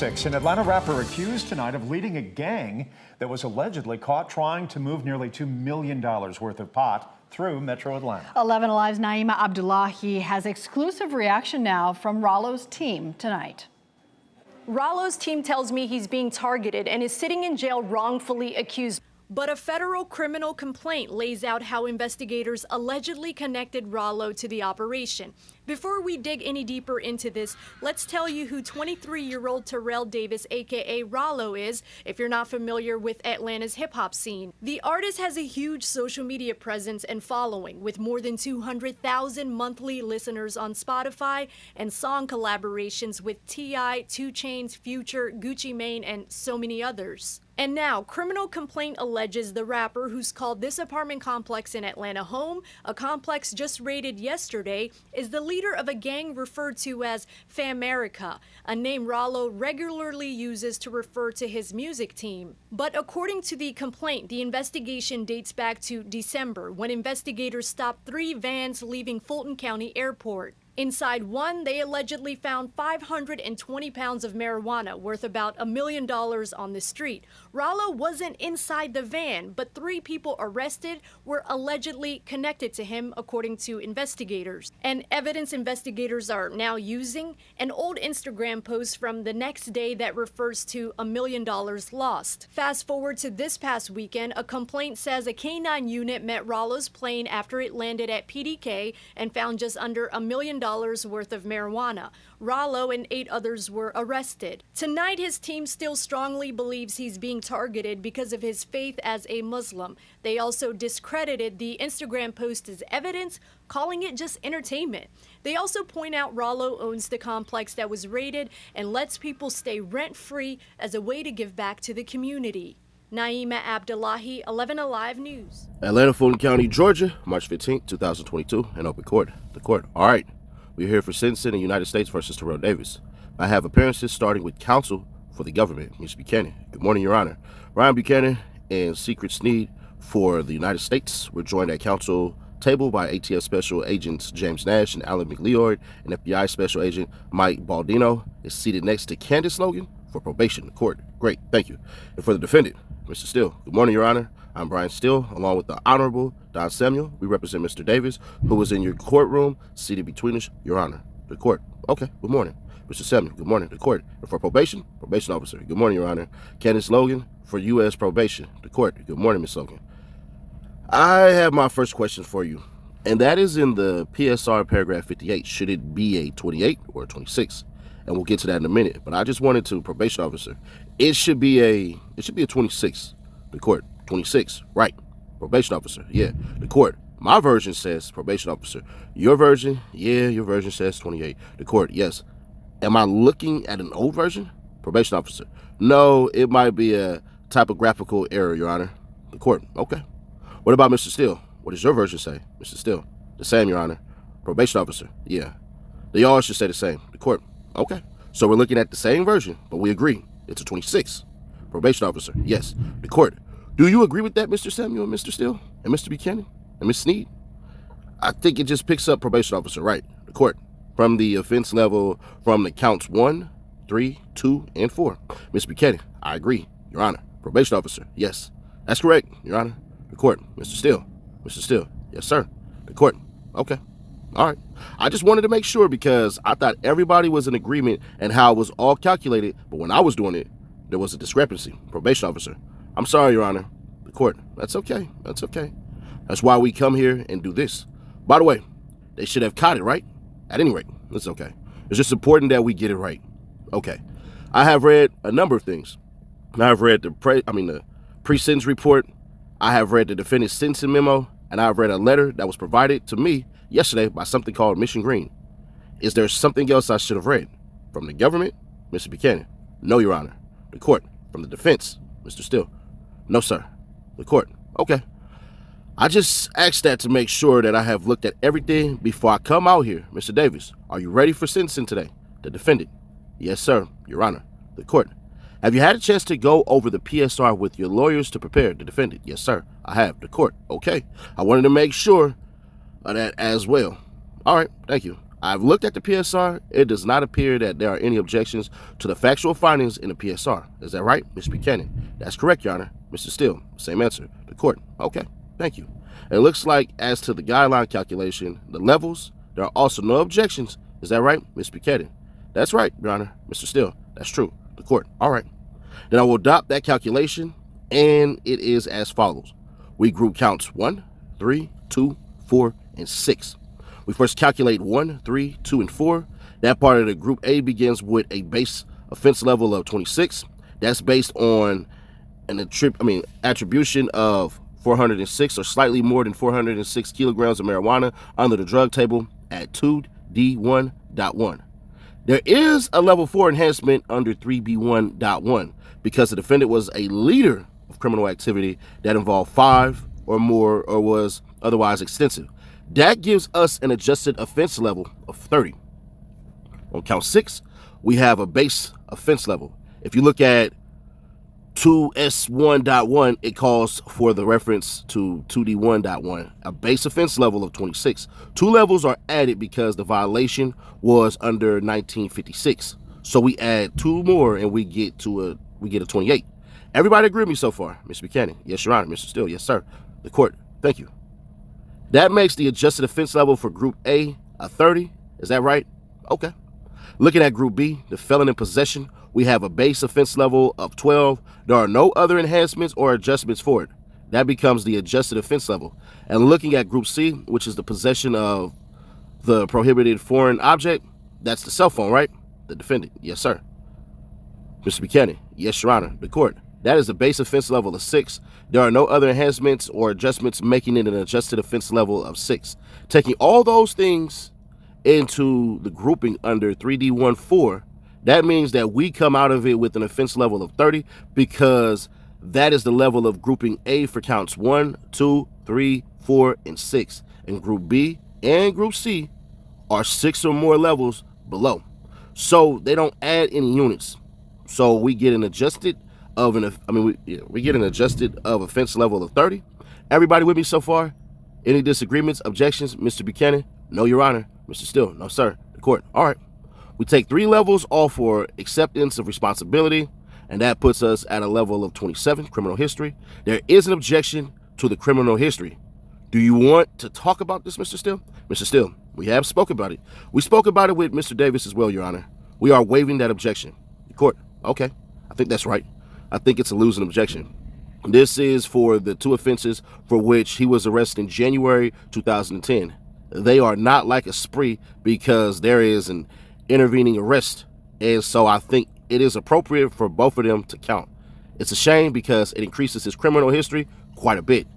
6. An Atlanta rapper accused tonight of leading a gang that was allegedly caught trying to move nearly $2 million worth of pot through Metro Atlanta. 11 Alive's Naima Abdullahi has exclusive reaction now from Ralo's team tonight. Ralo's team tells me he's being targeted and is sitting in jail wrongfully accused. But a federal criminal complaint lays out how investigators allegedly connected Ralo to the operation. Before we dig any deeper into this, let's tell you who 23-year-old Terrell Davis, aka Ralo, is, if you're not familiar with Atlanta's hip-hop scene. The artist has a huge social media presence and following, with more than 200,000 monthly listeners on Spotify and song collaborations with T.I., 2 Chainz, Future, Gucci Mane, and so many others. And now, criminal complaint alleges the rapper, who's called this apartment complex in Atlanta home, a complex just raided yesterday, is the leader of a gang referred to as Famerica, a name Ralo regularly uses to refer to his music team. But according to the complaint, the investigation dates back to December, when investigators stopped 3 vans leaving Fulton County Airport. Inside one, they allegedly found 520 pounds of marijuana worth about $1 million on the street. Ralo wasn't inside the van, but 3 people arrested were allegedly connected to him, according to investigators. And evidence investigators are now using: an old Instagram post from the next day that refers to $1 million lost. Fast forward to this past weekend, a complaint says a K-9 unit met Ralo's plane after it landed at PDK and found just under $1 million worth of marijuana. Ralo and 8 others were arrested. Tonight, his team still strongly believes he's being targeted because of his faith as a Muslim. They also discredited the Instagram post as evidence, calling it just entertainment. They also point out Ralo owns the complex that was raided and lets people stay rent-free as a way to give back to the community. Naima Abdullahi, 11 Alive News. Atlanta, Fulton County, Georgia, March 15, 2022, in open court. The court. All right. We're here for sentencing in the United States versus Terrell Davis. I have appearances starting with counsel for the government, Ms. Buchanan. Good morning, Your Honor. Ryan Buchanan and Secret Sneed for the United States. We're joined at counsel table by ATF Special Agents James Nash and Alan McLeod, and FBI Special Agent Mike Baldino is seated next to Candace Logan for probation. The court. Great, thank you. And for the defendant, Mr. Steele. Good morning, Your Honor. I'm Brian Steele, along with the Honorable Don Samuel. We represent Mr. Davis, who was in your courtroom, seated between us, Your Honor. The court. Okay, good morning. Mr. Samuel, good morning. The court. And for probation, probation officer. Good morning, Your Honor. Candace Logan for U.S. probation. The court. Good morning, Ms. Logan. I have my first question for you, and that is in the PSR paragraph 58. Should it be a 28 or a 26? And we'll get to that in a minute. But I just wanted to, probation officer, it should be a 26. The court. 26, right? Probation officer, yeah. The court. My version says probation officer. Your version, yeah, your version says 28. The court, yes. Am I looking at an old version? Probation officer. No, it might be a typographical error, Your Honor. The court, okay. What about Mr. Steele? What does your version say, Mr. Steele? The same, Your Honor. Probation officer, yeah. They all should say the same. The court, okay. So we're looking at the same version, but we agree. It's a 26. Probation officer, yes. The court. Do you agree with that, Mr. Samuel and Mr. Steele and Mr. Buchanan and Ms. Sneed? I think it just picks up probation officer, right? The court. From the offense level, from the counts 1, 3, 2, and 4. Ms. Buchanan, I agree, Your Honor. Probation officer, yes. That's correct, Your Honor. The court. Mr. Steele. Mr. Steele, yes, sir. The court. Okay. All right. I just wanted to make sure because I thought everybody was in agreement and how it was all calculated, but when I was doing it, there was a discrepancy. Probation officer. I'm sorry, Your Honor. The court. That's okay. That's okay. That's why we come here and do this. By the way, they should have caught it, right? At any rate, it's okay. It's just important that we get it right. Okay. I have read a number of things. I have read the pre-sentence report. I have read the defendant's sentencing memo, and I have read a letter that was provided to me yesterday by something called Mission Green. Is there something else I should have read? From the government, Mr. Buchanan? No, Your Honor. The court. From the defense, Mr. Steele? No, sir. The court. Okay. I just asked that to make sure that I have looked at everything before I come out here. Mr. Davis, are you ready for sentencing today? The defendant. Yes, sir, Your Honor. The court. Have you had a chance to go over the PSR with your lawyers to prepare? The defendant. Yes, sir, I have. The court. Okay. I wanted to make sure of that as well. All right. Thank you. I've looked at the PSR. It does not appear that there are any objections to the factual findings in the PSR. Is that right, Mr. Buchanan? That's correct, Your Honor. Mr. Steele, same answer. The court. Okay, thank you. It looks like as to the guideline calculation, the levels, there are also no objections. Is that right, Mr. Buchanan? That's right, Your Honor. Mr. Steele, that's true. The court. All right. Then I will adopt that calculation, and it is as follows. We group counts 1, 3, 2, 4, and 6. We first calculate 1, 3, 2, and 4. That part of the group A begins with a base offense level of 26. That's based on an attribution of 406 or slightly more than 406 kilograms of marijuana under the drug table at 2D1.1. There is a level 4 enhancement under 3B1.1 because the defendant was a leader of criminal activity that involved 5 or more or was otherwise extensive. That gives us an adjusted offense level of 30. On count 6, we have a base offense level. If you look at 2S1.1, it calls for the reference to 2D1.1, a base offense level of 26. 2 levels are added because the violation was under 1956. So we add 2 more and we get a 28. Everybody agree with me so far? Mr. Buchanan? Yes, Your Honor. Mr. Steele? Yes, sir. The court. Thank you. That makes the adjusted offense level for Group A a 30. Is that right? Okay. Looking at Group B, the felon in possession, we have a base offense level of 12. There are no other enhancements or adjustments for it. That becomes the adjusted offense level. And looking at Group C, which is the possession of the prohibited foreign object, that's the cell phone, right? The defendant. Yes, sir. Mr. Buchanan? Yes, Your Honor. The court. That is the base offense level of 6. There are no other enhancements or adjustments, making it an adjusted offense level of 6. Taking all those things into the grouping under 3D14, that means that we come out of it with an offense level of 30 because that is the level of grouping A for counts 1, 2, 3, 4, and 6. And Group B and Group C are 6 or more levels below. So they don't add any units. So we get an adjusted of we get an adjusted of offense level of 30. Everybody with me so far? Any disagreements, objections? Mr. Buchanan? No, Your Honor. Mr. Steele? No, sir. The court. All right. We take 3 levels off for acceptance of responsibility, and that puts us at a level of 27, criminal history. There is an objection to the criminal history. Do you want to talk about this, Mr. Steele? Mr. Steele, we have spoken about it. We spoke about it with Mr. Davis as well, Your Honor. We are waiving that objection. The court. Okay. I think that's right. I think it's a losing objection. This is for the 2 offenses for which he was arrested in January 2010. They are not like a spree because there is an intervening arrest, and so I think it is appropriate for both of them to count. It's a shame because it increases his criminal history quite a bit.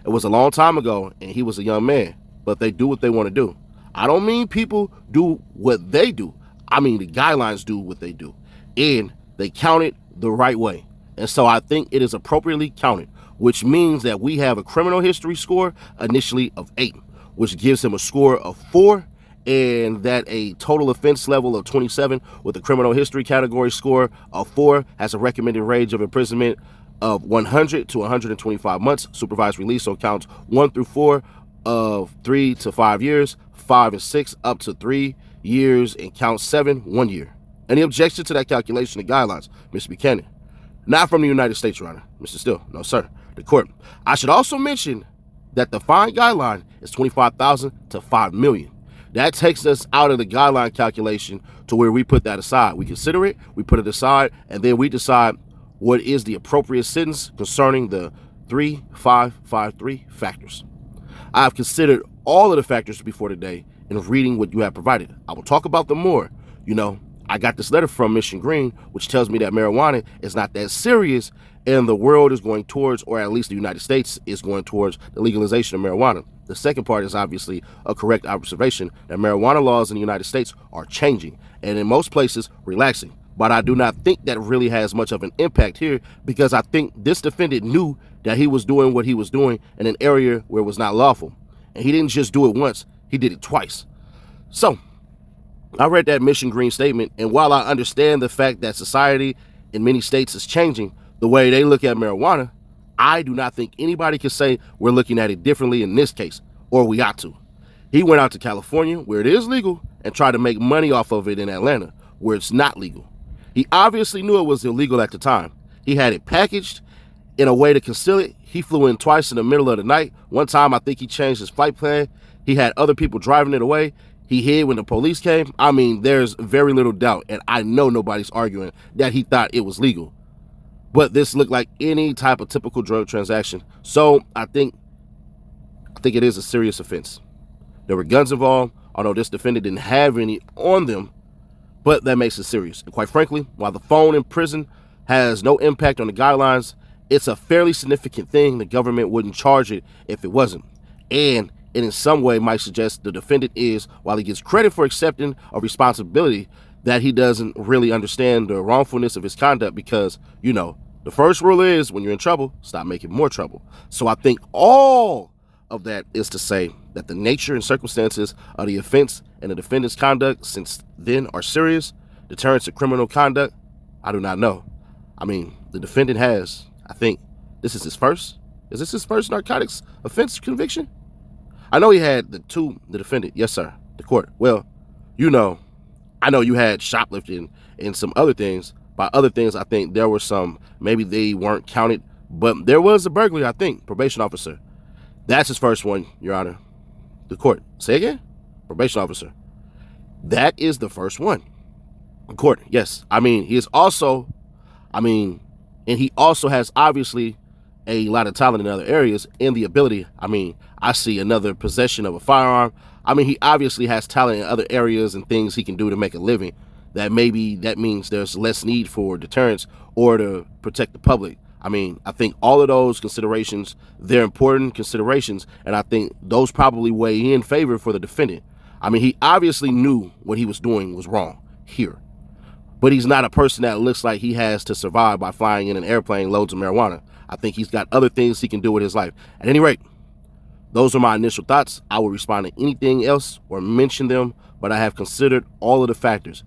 It was a long time ago, and he was a young man, but they do what they want to do. I don't mean people do what they do. I mean the guidelines do what they do, and they count it the right way. And so I think it is appropriately counted, which means that we have a criminal history score initially of 8, which gives him a score of 4, and that a total offense level of 27 with a criminal history category score of 4 has a recommended range of imprisonment of 100 to 125 months, supervised release on counts 1 through 4 of 3 to 5 years, 5 and 6 up to 3 years, and count 7, 1 year. Any objection to that calculation of guidelines, Mr. Buchanan? Not from the United States, Your Honor. Mr. Steele? No, sir. The court. I should also mention that the fine guideline is $25,000 to $5 million. That takes us out of the guideline calculation to where we put that aside. We consider it, we put it aside, and then we decide what is the appropriate sentence concerning the 3-5-5-3 factors. I've considered all of the factors before today in reading what you have provided. I will talk about them more. You know, I got this letter from Mission Green, which tells me that marijuana is not that serious, and the world is going towards, or at least the United States is going towards, the legalization of marijuana. The second part is obviously a correct observation that marijuana laws in the United States are changing, and in most places, relaxing. But I do not think that really has much of an impact here because I think this defendant knew that he was doing what he was doing in an area where it was not lawful. And he didn't just do it once, he did it twice. So, I read that Mission Green statement, and while I understand the fact that society in many states is changing the way they look at marijuana, I do not think anybody can say we're looking at it differently in this case, or we ought to. He went out to California, where it is legal, and try to make money off of it in Atlanta, where it's not legal. He obviously knew it was illegal at the time. He had it packaged in a way to conceal it. He flew in twice in the middle of the night. One time, I think he changed his flight plan. He had other people driving it away. He hid when the police came. I mean, there's very little doubt, and I know nobody's arguing that he thought it was legal. But this looked like any type of typical drug transaction. So I think it is a serious offense. There were guns involved, although this defendant didn't have any on them, but that makes it serious. And quite frankly, while the phone in prison has no impact on the guidelines, it's a fairly significant thing. The government wouldn't charge it if it wasn't. And it in some way might suggest the defendant is, while he gets credit for accepting a responsibility, that he doesn't really understand the wrongfulness of his conduct because, you know, the first rule is when you're in trouble, stop making more trouble. So I think all of that is to say that the nature and circumstances of the offense and the defendant's conduct since then are serious. Deterrence to criminal conduct, I do not know. I mean, the defendant has, I think, is this his first narcotics offense conviction? I know he had the defendant, yes sir, the court. Well, you know, I know you had shoplifting and some other things. By other things, I think there were some, maybe they weren't counted, but there was a burglary, I think, probation officer. That's his first one, Your Honor. The court. Say again? Probation officer. That is the first one. The court, yes. I mean, he is also, and he also has obviously a lot of talent in other areas and the ability. I mean, I see another possession of a firearm. I mean, he obviously has talent in other areas and things he can do to make a living. That means there's less need for deterrence or to protect the public. I mean, I think all of those considerations, they're important considerations, and I think those probably weigh in favor for the defendant. I mean, he obviously knew what he was doing was wrong here, but he's not a person that looks like he has to survive by flying in an airplane loads of marijuana. I think he's got other things he can do with his life. At any rate, those are my initial thoughts. I will respond to anything else or mention them, but I have considered all of the factors.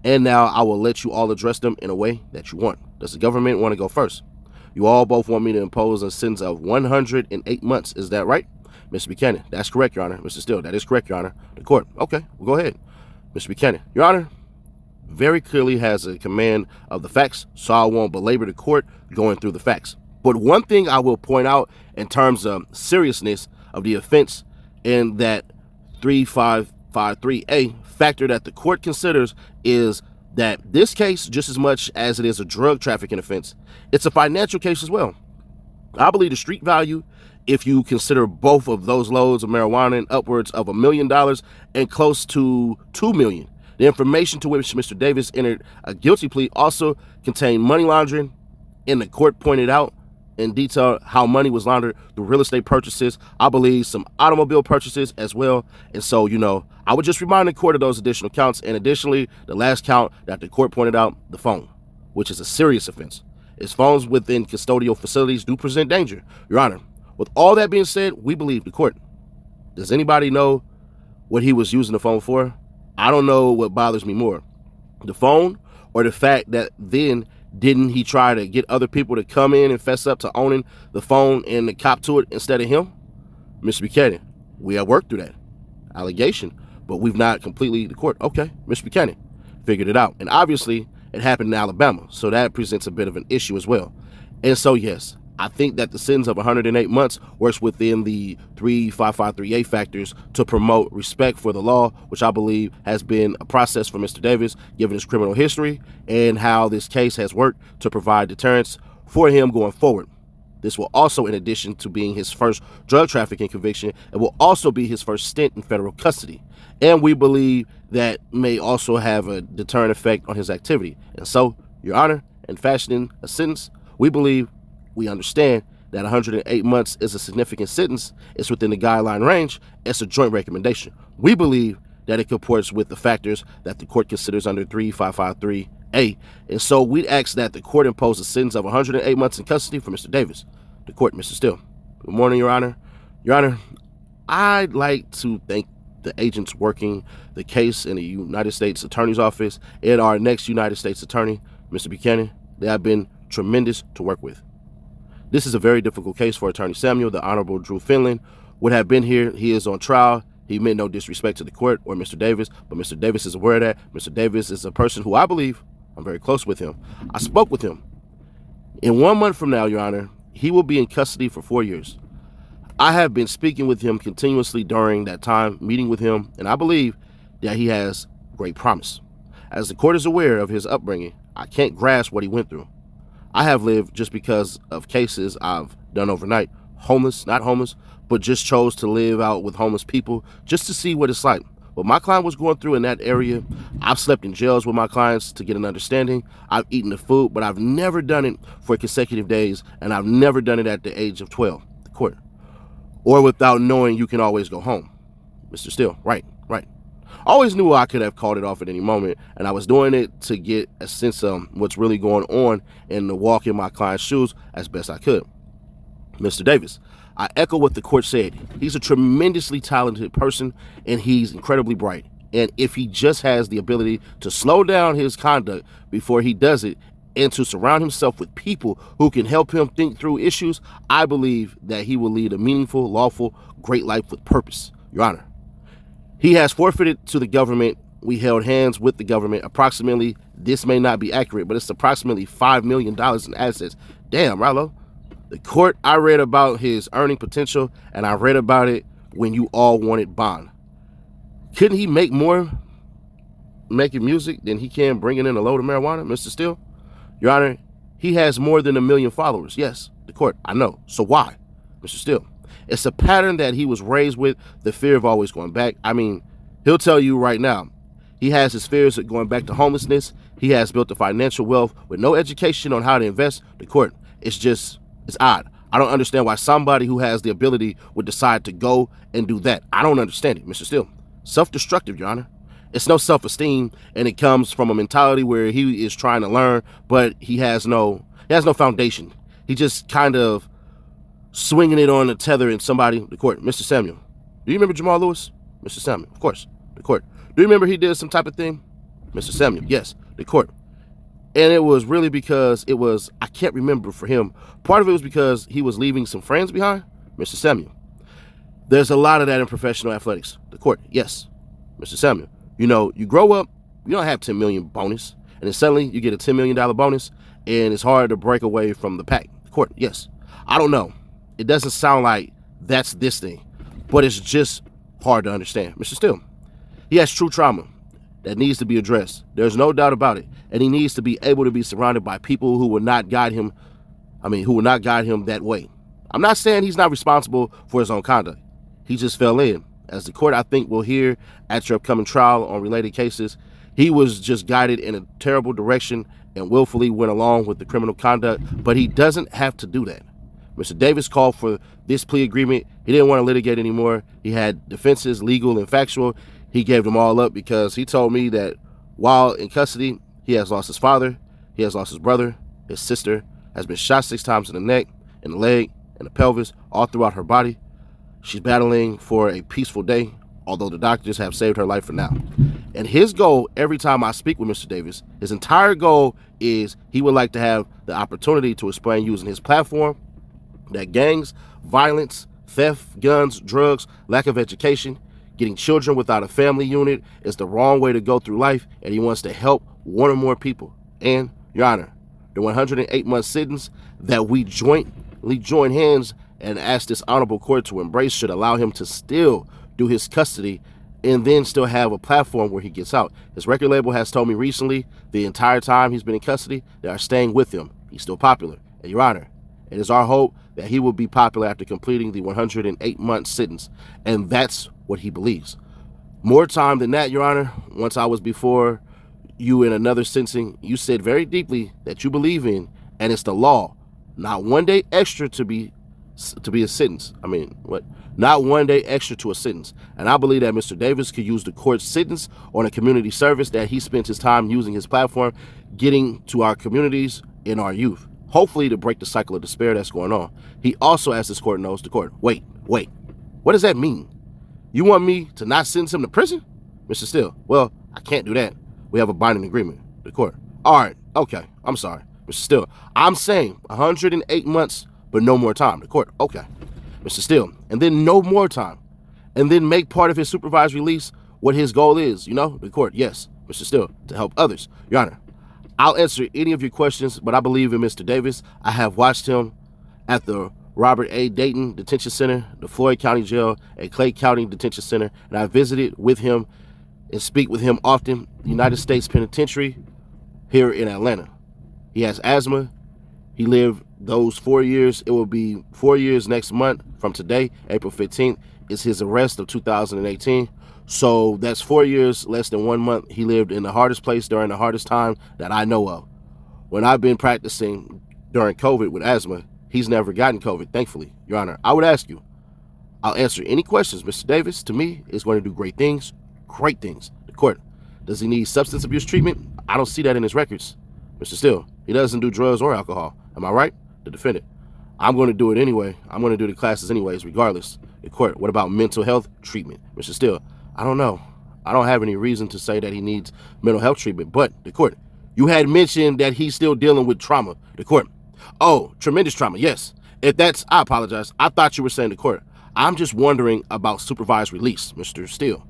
And now I will let you all address them in a way that you want. Does the government want to go first? You all both want me to impose a sentence of 108 months. Is that right? Mr. Buchanan, that's correct, Your Honor. Mr. Steele, that is correct, Your Honor. The court, okay, well, go ahead. Mr. Buchanan, Your Honor, very clearly has a command of the facts, so I won't belabor the court going through the facts. But one thing I will point out in terms of seriousness of the offense and that 3553A factor that the court considers is that this case, just as much as it is a drug trafficking offense, it's a financial case as well. I believe the street value, if you consider both of those loads of marijuana and upwards of $1 million and close to $2 million. The information to which Mr. Davis entered a guilty plea also contained money laundering, and the court pointed out in detail how money was laundered through real estate purchases, I believe some automobile purchases as well. And so, you know, I would just remind the court of those additional counts. And additionally, the last count that the court pointed out, the phone, which is a serious offense. Its phones within custodial facilities do present danger. Your Honor, with all that being said, we believe the court. Does anybody know what he was using the phone for? I don't know what bothers me more, the phone or the fact that then didn't he try to get other people to come in and fess up to owning the phone and the cop to it instead of him? Mr. Buchanan, we have worked through that allegation, but we've not completely, the court, okay, Mr. Buchanan figured it out. And obviously it happened in Alabama, so that presents a bit of an issue as well. And so, yes, I think that the sentence of 108 months works within the 3553A factors to promote respect for the law, which I believe has been a process for Mr. Davis, given his criminal history and how this case has worked to provide deterrence for him going forward. This will also, in addition to being his first drug trafficking conviction, it will also be his first stint in federal custody. And we believe that may also have a deterrent effect on his activity. And so, Your Honor, in fashioning a sentence, we understand that 108 months is a significant sentence. It's within the guideline range. It's a joint recommendation. We believe that it comports with the factors that the court considers under 3553A. And so we'd ask that the court impose a sentence of 108 months in custody for Mr. Davis. The court, Mr. Steele. Good morning, Your Honor. Your Honor, I'd like to thank the agents working the case in the United States Attorney's Office and our next United States Attorney, Mr. Buchanan. They have been tremendous to work with. This is a very difficult case for Attorney Samuel. The Honorable Drew Finland would have been here. He is on trial. He meant no disrespect to the court or Mr. Davis, but Mr. Davis is aware of that. Mr. Davis is a person who I believe, I'm very close with him. I spoke with him. In 1 month from now, Your Honor, he will be in custody for 4 years. I have been speaking with him continuously during that time, meeting with him, and I believe that he has great promise. As the court is aware of his upbringing, I can't grasp what he went through. I have lived just because of cases I've done overnight. Homeless, not homeless, but just chose to live out with homeless people just to see what it's like. What my client was going through in that area, I've slept in jails with my clients to get an understanding. I've eaten the food, but I've never done it for consecutive days, and I've never done it at the age of 12, the court. Or without knowing you can always go home. Mr. Steele, right. I always knew I could have called it off at any moment, and I was doing it to get a sense of what's really going on and to walk in my client's shoes as best I could. Mr. Davis, I echo what the court said. He's a tremendously talented person, and he's incredibly bright. And if he just has the ability to slow down his conduct before he does it and to surround himself with people who can help him think through issues, I believe that he will lead a meaningful, lawful, great life with purpose. Your Honor, he has forfeited to the government. We held hands with the government. Approximately, this may not be accurate, but it's approximately $5 million in assets. Damn, Ralo. The court, I read about his earning potential, and I read about it when you all wanted bond. Couldn't he make more making music than he can bringing in a load of marijuana, Mr. Steele? Your Honor, he has more than 1 million followers. Yes, the court, I know. So why, Mr. Steele? It's a pattern that he was raised with, the fear of always going back. I mean, he'll tell you right now, he has his fears of going back to homelessness. He has built a financial wealth with no education on how to invest. The court, it's odd. I don't understand why somebody who has the ability would decide to go and do that. I don't understand it, Mr. Steele. Self-destructive, Your Honor. It's no self-esteem, and it comes from a mentality where he is trying to learn, but he has no foundation. He just kind of swinging it on a tether in somebody. The court, Mr. Samuel. Do you remember Jamal Lewis? Mr. Samuel, of course. The court. Do you remember he did some type of thing? Mr. Samuel, yes. The court. And it was really because I can't remember for him. Part of it was because he was leaving some friends behind. Mr. Samuel. There's a lot of that in professional athletics. The court, yes. Mr. Samuel. You know, you grow up, you don't have 10 million bonus, and then suddenly you get a $10 million bonus, and it's hard to break away from the pack. The court, yes. I don't know. It doesn't sound like that's this thing, but it's just hard to understand. Mr. Steele, he has true trauma that needs to be addressed. There's no doubt about it. And he needs to be able to be surrounded by people who will not guide him. That way. I'm not saying he's not responsible for his own conduct. He just fell in. As the court, I think, will hear at your upcoming trial on related cases, he was just guided in a terrible direction and willfully went along with the criminal conduct, but he doesn't have to do that. Mr. Davis called for this plea agreement. He didn't want to litigate anymore. He had defenses, legal and factual. He gave them all up because he told me that while in custody, he has lost his father, he has lost his brother, his sister has been shot 6 times in the neck, in the leg, in the pelvis, all throughout her body. She's battling for a peaceful day, although the doctors have saved her life for now. And his goal, every time I speak with Mr. Davis, his entire goal is he would like to have the opportunity to explain using his platform that gangs, violence, theft, guns, drugs, lack of education, getting children without a family unit is the wrong way to go through life, and he wants to help one or more people. And, Your Honor, the 108-month sentence that we jointly join hands and ask this honorable court to embrace should allow him to still do his custody and then still have a platform where he gets out. His record label has told me recently, the entire time he's been in custody, they are staying with him. He's still popular. And Your Honor, it is our hope that he will be popular after completing the 108-month sentence. And that's what he believes. More time than that, Your Honor, once I was before you in another sentencing, you said very deeply that you believe in, and it's the law, not 1 day extra to be a sentence. Not 1 day extra to a sentence. And I believe that Mr. Davis could use the court's sentence on a community service that he spent his time using his platform, getting to our communities in our youth, hopefully to break the cycle of despair that's going on. He also, as this court knows, the court, wait, what does that mean? You want me to not sentence him to prison? Mr. Steele, well, I can't do that. We have a binding agreement. The court, all right, okay, I'm sorry. Mr. Steele, I'm saying 108 months, but no more time. The court, okay. Mr. Steele, and then no more time. and then make part of his supervised release what his goal is. You know, the court, yes, Mr. Steele, to help others. Your Honor, I'll answer any of your questions, but I believe in Mr. Davis. I have watched him at the Robert A. Dayton Detention Center, the Floyd County Jail, and Clay County Detention Center, and I visited with him and speak with him often, United States Penitentiary here in Atlanta. He has asthma. He lived those 4 years. It will be 4 years next month from today, April 15th, is his arrest of 2018. So that's 4 years, less than 1 month. He lived in the hardest place during the hardest time that I know of. When I've been practicing during COVID with asthma, he's never gotten COVID, thankfully. Your Honor, I would ask you, I'll answer any questions. Mr. Davis, to me, is going to do great things. Great things. The court, does he need substance abuse treatment? I don't see that in his records. Mr. Steele, he doesn't do drugs or alcohol. Am I right? The defendant, I'm going to do it anyway. I'm going to do the classes anyways, regardless. The court, what about mental health treatment? Mr. Steele, I don't know. I don't have any reason to say that he needs mental health treatment, but the court, you had mentioned that he's still dealing with trauma. The court, oh, tremendous trauma, yes. If that's, I apologize. I thought you were saying the court. I'm just wondering about supervised release, Mr. Steele.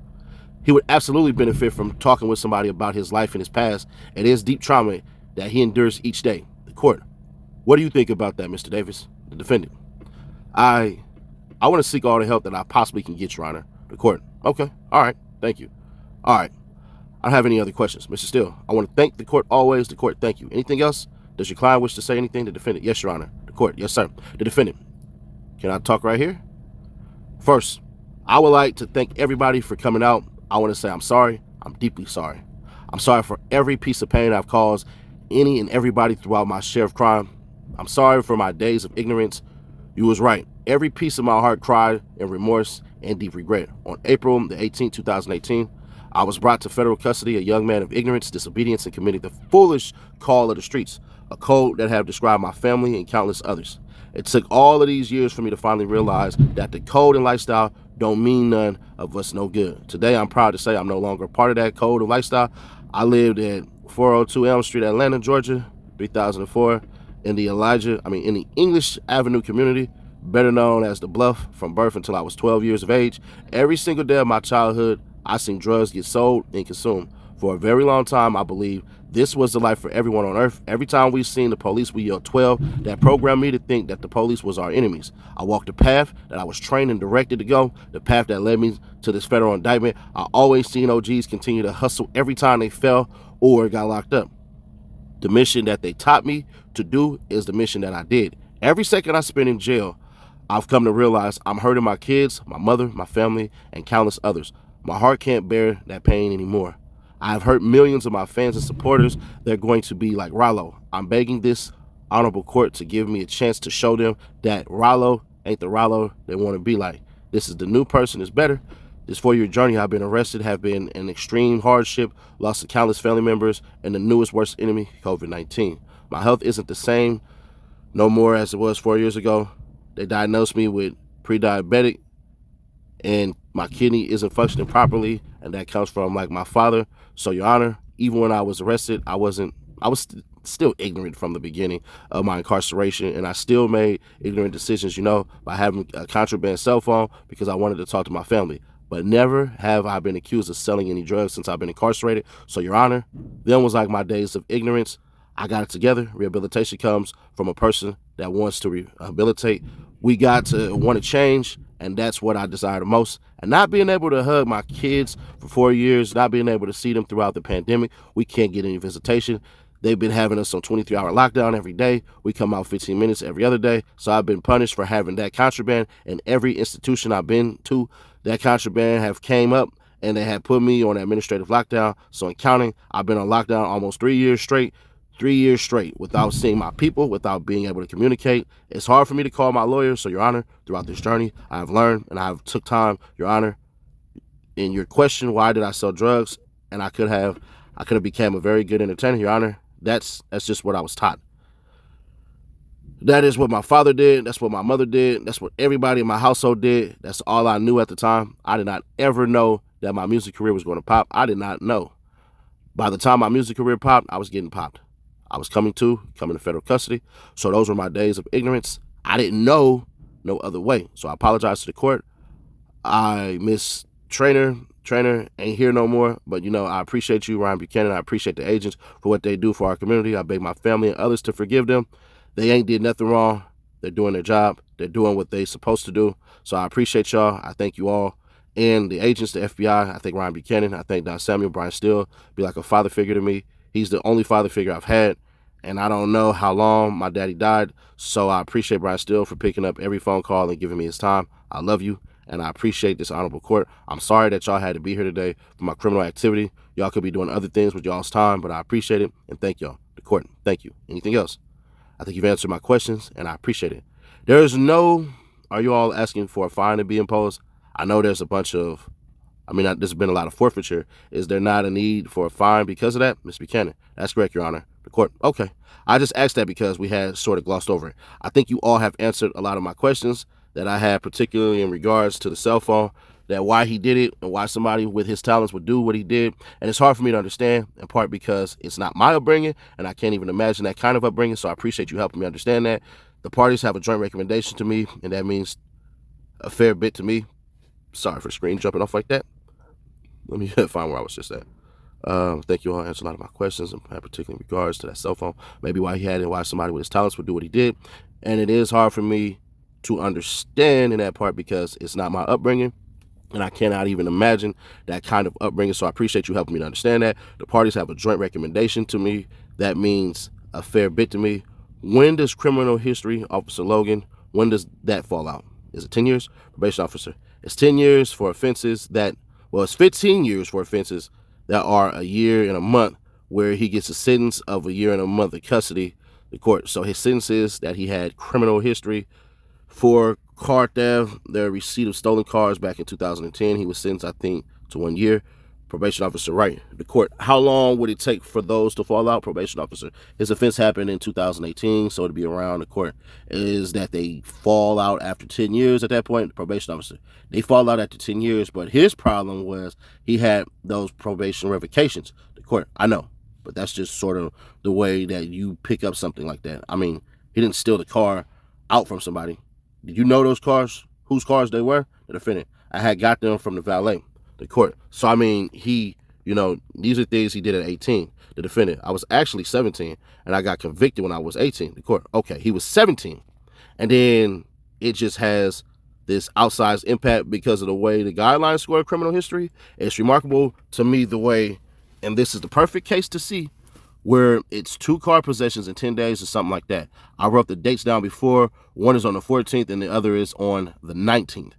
He would absolutely benefit from talking with somebody about his life and his past and his deep trauma that he endures each day. The court, what do you think about that, Mr. Davis? The defendant, I want to seek all the help that I possibly can get, Your Honor. The court, okay, all right, thank you. All right, I don't have any other questions. Mr. Steele, I want to thank the court always. The court, thank you. Anything else? Does your client wish to say anything? The defendant, yes, Your Honor. The court, yes, sir. The defendant, can I talk right here? First, I would like to thank everybody for coming out. I want to say I'm sorry. I'm deeply sorry. I'm sorry for every piece of pain I've caused any and everybody throughout my share of crime. I'm sorry for my days of ignorance. You was right. Every piece of my heart cried in remorse and deep regret. On April the 18th, 2018, I was brought to federal custody, a young man of ignorance, disobedience, and committing the foolish call of the streets, a code that have described my family and countless others. It took all of these years for me to finally realize that the code and lifestyle don't mean none of us no good. Today, I'm proud to say I'm no longer a part of that code of lifestyle. I lived at 402 Elm Street, Atlanta, Georgia, 3004, in the English Avenue community, better known as the Bluff, from birth until I was 12 years of age. Every single day of my childhood, I seen drugs get sold and consumed. For a very long time, I believe this was the life for everyone on earth. Every time we seen the police, we yelled 12. That programmed me to think that the police was our enemies. I walked the path that I was trained and directed to go, the path that led me to this federal indictment. I always seen OGs continue to hustle every time they fell or got locked up. The mission that they taught me to do is the mission that I did. Every second I spent in jail, I've come to realize I'm hurting my kids, my mother, my family, and countless others. My heart can't bear that pain anymore. I've hurt millions of my fans and supporters. They're going to be like Ralo. I'm begging this honorable court to give me a chance to show them that Ralo ain't the Ralo they want to be like. This is the new person is better. This 4-year journey, I've been arrested, have been an extreme hardship, lost to countless family members, and the newest worst enemy, COVID-19. My health isn't the same no more as it was 4 years ago. They diagnosed me with pre-diabetic, and my kidney isn't functioning properly, and that comes from like my father. So, Your Honor, even when I was arrested, I was still ignorant from the beginning of my incarceration, and I still made ignorant decisions, by having a contraband cell phone because I wanted to talk to my family. But never have I been accused of selling any drugs since I've been incarcerated. So, Your Honor, them was like my days of ignorance. I got it together. Rehabilitation comes from a person that wants to rehabilitate. We got to want to change, and that's what I desire the most. And not being able to hug my kids for 4 years, not being able to see them throughout the pandemic, we can't get any visitation. They've been having us on 23-hour lockdown every day. We come out 15 minutes every other day. So I've been punished for having that contraband. And every institution I've been to, that contraband have came up and they had put me on administrative lockdown. So in counting, I've been on lockdown almost 3 years straight. 3 years straight without seeing my people, without being able to communicate. It's hard for me to call my lawyer. So, Your Honor, throughout this journey, I've learned and I've took time, Your Honor, in your question, why did I sell drugs? And I could have become a very good entertainer, Your Honor. That's just what I was taught. That is what my father did. That's what my mother did. That's what everybody in my household did. That's all I knew at the time. I did not ever know that my music career was going to pop. I did not know. By the time my music career popped, I was getting popped. I was coming to federal custody. So those were my days of ignorance. I didn't know no other way. So I apologize to the court. I miss Trainer. Trainer ain't here no more, but I appreciate you, Ryan Buchanan. I appreciate the agents for what they do for our community. I beg my family and others to forgive them. They ain't did nothing wrong. They're doing their job. They're doing what they supposed to do. So I appreciate y'all. I thank you all. And the agents, the FBI, I thank Ryan Buchanan. I thank Don Samuel. Brian Steele be like a father figure to me. He's the only father figure I've had. And I don't know how long my daddy died. So I appreciate Brian Steele for picking up every phone call and giving me his time. I love you. And I appreciate this honorable court. I'm sorry that y'all had to be here today for my criminal activity. Y'all could be doing other things with y'all's time, but I appreciate it. And thank y'all. The court, thank you. Anything else? I think you've answered my questions, and I appreciate it. Are you all asking for a fine to be imposed? I know there's a bunch of, there's been a lot of forfeiture. Is there not a need for a fine because of that? Ms. Buchanan, that's correct, Your Honor. The court, okay. I just asked that because we had sort of glossed over it. I think you all have answered a lot of my questions that I had, particularly in regards to the cell phone, that why he did it and why somebody with his talents would do what he did. And it's hard for me to understand, in part because it's not my upbringing, and I can't even imagine that kind of upbringing, so I appreciate you helping me understand that. The parties have a joint recommendation to me, and that means a fair bit to me. Sorry for screen jumping off like that. Let me find where I was just at. Thank you all. Answered a lot of my questions, and particularly in regards to that cell phone. Maybe why he had it, why somebody with his talents would do what he did. And it is hard for me to understand in that part because it's not my upbringing, and I cannot even imagine that kind of upbringing. So I appreciate you helping me to understand that. The parties have a joint recommendation to me. That means a fair bit to me. When does criminal history, Officer Logan, when does that fall out? Is it 10 years? Probation officer, it's 10 years for offenses it's 15 years for offenses that are a year and a month, where he gets a sentence of a year and a month of custody, the court. So his sentence is that he had criminal history for car theft, the receipt of stolen cars back in 2010. He was sentenced, I think, to 1 year. Probation officer, right. The court, how long would it take for those to fall out? Probation officer, his offense happened in 2018, so it'd be around, the court, is that they fall out after 10 years at that point. The probation officer, they fall out after 10 years, but his problem was he had those probation revocations. The court, I know, but that's just sort of the way that you pick up something like that. He didn't steal the car out from somebody. Did you know those cars, whose cars they were? The defendant, I had got them from the valet. The court. So, these are things he did at 18. The defendant, I was actually 17, and I got convicted when I was 18. The court, okay, he was 17. And then it just has this outsized impact because of the way the guidelines score criminal history. It's remarkable to me the way, and this is the perfect case to see, where it's 2 car possessions in 10 days or something like that. I wrote the dates down before. One is on the 14th, and the other is on the 19th.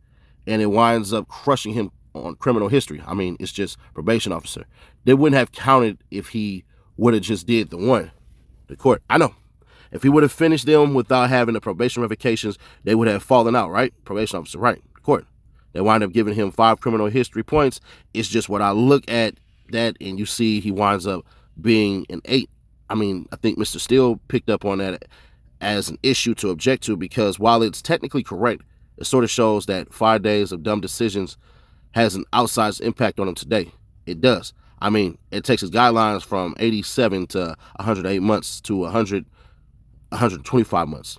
And it winds up crushing him on criminal history. It's just probation officer. They wouldn't have counted if he would have just did the one. The court, I know. If he would have finished them without having the probation revocations, they would have fallen out, right? Probation officer, right. The court. They wind up giving him 5 criminal history points. It's just what I look at that, and you see he winds up being an 8. I think Mr. Steele picked up on that as an issue to object to, because while it's technically correct, it sort of shows that 5 days of dumb decisions has an outsized impact on him today. It does. It takes his guidelines from 87 to 108 months to 125 months.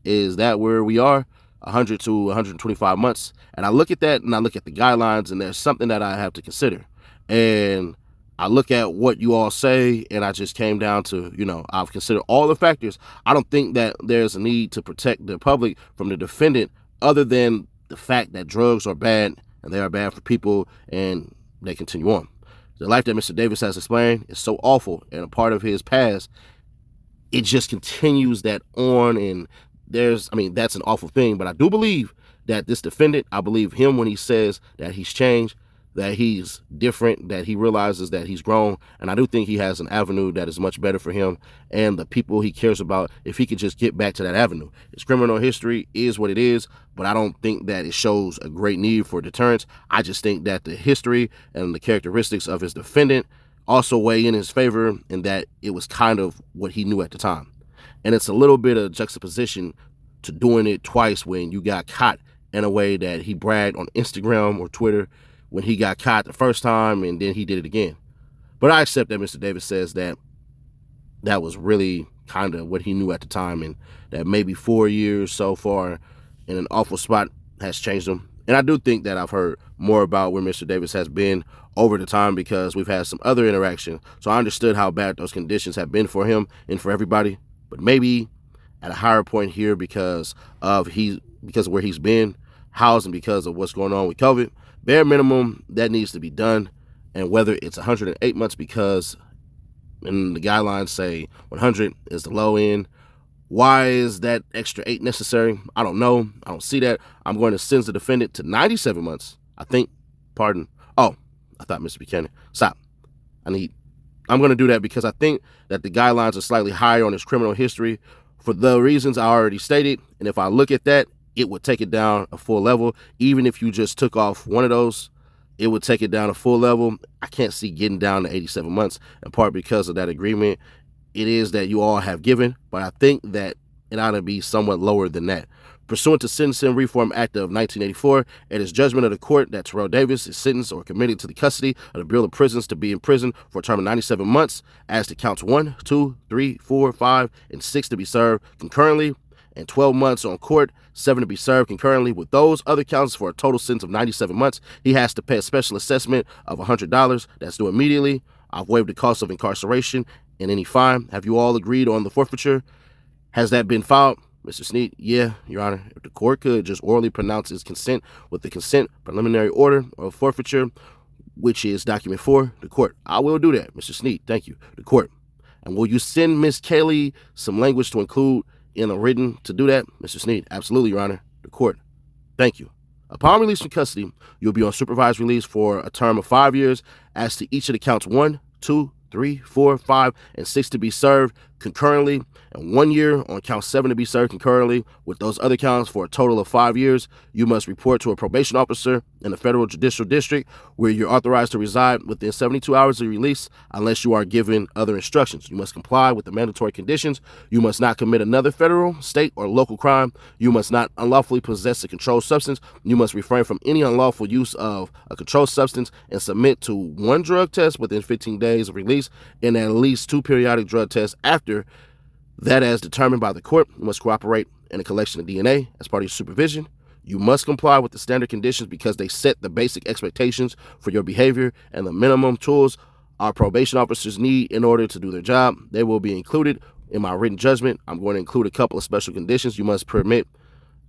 Is that where we are? 100 to 125 months. And I look at that, and I look at the guidelines, and there's something that I have to consider. And I look at what you all say, and I just came down to, I've considered all the factors. I don't think that there's a need to protect the public from the defendant, other than the fact that drugs are bad, and they are bad for people, and they continue on. The life that Mr. Davis has explained is so awful, and a part of his past, it just continues that on, and that's an awful thing. But I do believe that this defendant, I believe him when he says that he's changed, that he's different, that he realizes that he's grown, and I do think he has an avenue that is much better for him and the people he cares about if he could just get back to that avenue. His criminal history is what it is, but I don't think that it shows a great need for deterrence. I just think that the history and the characteristics of his defendant also weigh in his favor, and that it was kind of what he knew at the time. And it's a little bit of juxtaposition to doing it twice when you got caught in a way that he bragged on Instagram or Twitter when he got caught the first time, and then he did it again. But I accept that Mr. Davis says that that was really kind of what he knew at the time, and that maybe 4 years so far in an awful spot has changed him. And I do think that I've heard more about where Mr. Davis has been over the time because we've had some other interaction. So I understood how bad those conditions have been for him and for everybody. But maybe at a higher point here because of where he's been housed and because of what's going on with COVID. Bare minimum, that needs to be done. And whether it's 108 months because and the guidelines say 100 is the low end. Why is that extra 8 necessary? I don't know. I don't see that. I'm going to sentence the defendant to 97 months. I think, pardon. Oh, I thought Mr. Buchanan. Stop. I'm going to do that because I think that the guidelines are slightly higher on his criminal history for the reasons I already stated. And if I look at that, it would take it down a full level. Even if you just took off one of those, it would take it down a full level. I can't see getting down to 87 months, in part because of that agreement it is that you all have given, but I think that it ought to be somewhat lower than that. Pursuant to Sentencing Reform Act of 1984, it is judgment of the court that Terrell Davis is sentenced or committed to the custody of the Bureau of Prisons to be in prison for a term of 97 months, as to counts 1, 2, 3, 4, 5, and 6 to be served concurrently, and 12 months on court, 7 to be served concurrently with those other counts for a total sentence of 97 months. He has to pay a special assessment of $100 that's due immediately. I've waived the cost of incarceration and any fine. Have you all agreed on the forfeiture? Has that been filed? Mr. Snead, yeah, Your Honor. If the court could just orally pronounce its consent with the consent preliminary order of forfeiture, which is document 4, the court. I will do that, Mr. Snead. Thank you. The court. And will you send Ms. Kelly some language to include in a written to do that? Mr. Snead, absolutely, Your Honor. The court. Thank you. Upon release from custody, you'll be on supervised release for a term of 5 years as to each of the counts 1, 2, 3, 4, 5, and 6 to be served concurrently, and 1 year on count 7 to be served concurrently with those other counts for a total of 5 years. You must report to a probation officer in the federal judicial district where you're authorized to reside within 72 hours of release unless you are given other instructions. You must comply with the mandatory conditions. You must not commit another federal, state, or local crime. You must not unlawfully possess a controlled substance. You must refrain from any unlawful use of a controlled substance and submit to 1 drug test within 15 days of release and at least 2 periodic drug tests after that as determined by the court. You must cooperate in the collection of DNA as part of your supervision. You must comply with the standard conditions because they set the basic expectations for your behavior and the minimum tools our probation officers need in order to do their job. They will be included in my written judgment. I'm going to include a couple of special conditions. You must permit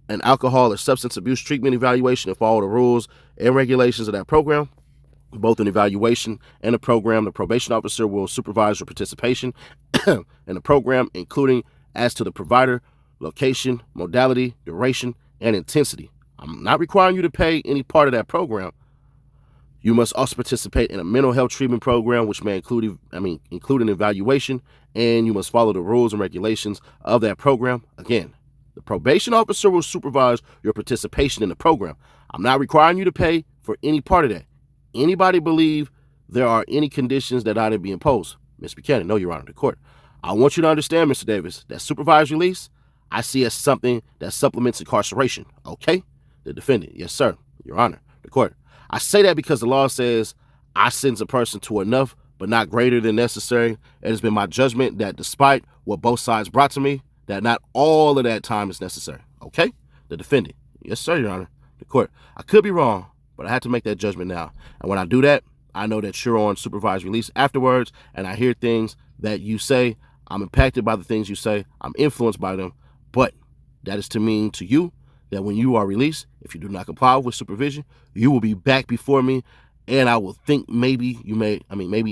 an alcohol or substance abuse treatment evaluation and follow the rules and regulations of that program. Both an evaluation and a program, the probation officer will supervise your participation in the program, including as to the provider, location, modality, duration, and intensity. I'm not requiring you to pay any part of that program. You must also participate in a mental health treatment program, which may include an evaluation, and you must follow the rules and regulations of that program. Again, the probation officer will supervise your participation in the program. I'm not requiring you to pay for any part of that. Anybody believe there are any conditions that ought to be imposed? Ms. Buchanan, no, Your Honor, the court. I want you to understand, Mr. Davis, that supervised release, I see as something that supplements incarceration, okay? The defendant, yes, sir, Your Honor, the court. I say that because the law says I sentence a person to enough, but not greater than necessary. It has been my judgment that despite what both sides brought to me, that not all of that time is necessary, okay? The defendant, yes, sir, Your Honor, the court. I could be wrong, but I had to make that judgment now. And when I do that, I know that you're on supervised release afterwards, and I hear things that you say. I'm impacted by the things you say. I'm influenced by them. But that is to mean to you that when you are released, if you do not comply with supervision, you will be back before me, and I will think maybe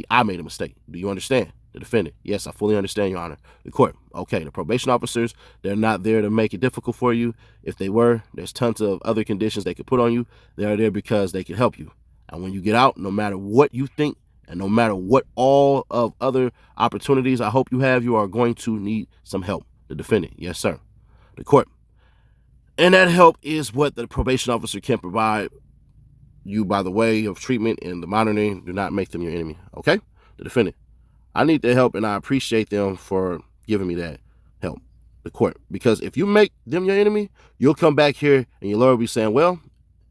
I made a mistake. Do you understand? The defendant, yes, I fully understand, Your Honor. The court, okay, the probation officers, they're not there to make it difficult for you. If they were, there's tons of other conditions they could put on you. They're there because they can help you. And when you get out, no matter what you think and no matter what all of other opportunities I hope you have, you are going to need some help. The defendant, yes, sir. The court, and that help is what the probation officer can provide you by the way of treatment and the monitoring. Do not make them your enemy, okay? The defendant, I need their help, and I appreciate them for giving me that help, the court. Because if you make them your enemy, you'll come back here and your lawyer will be saying, well,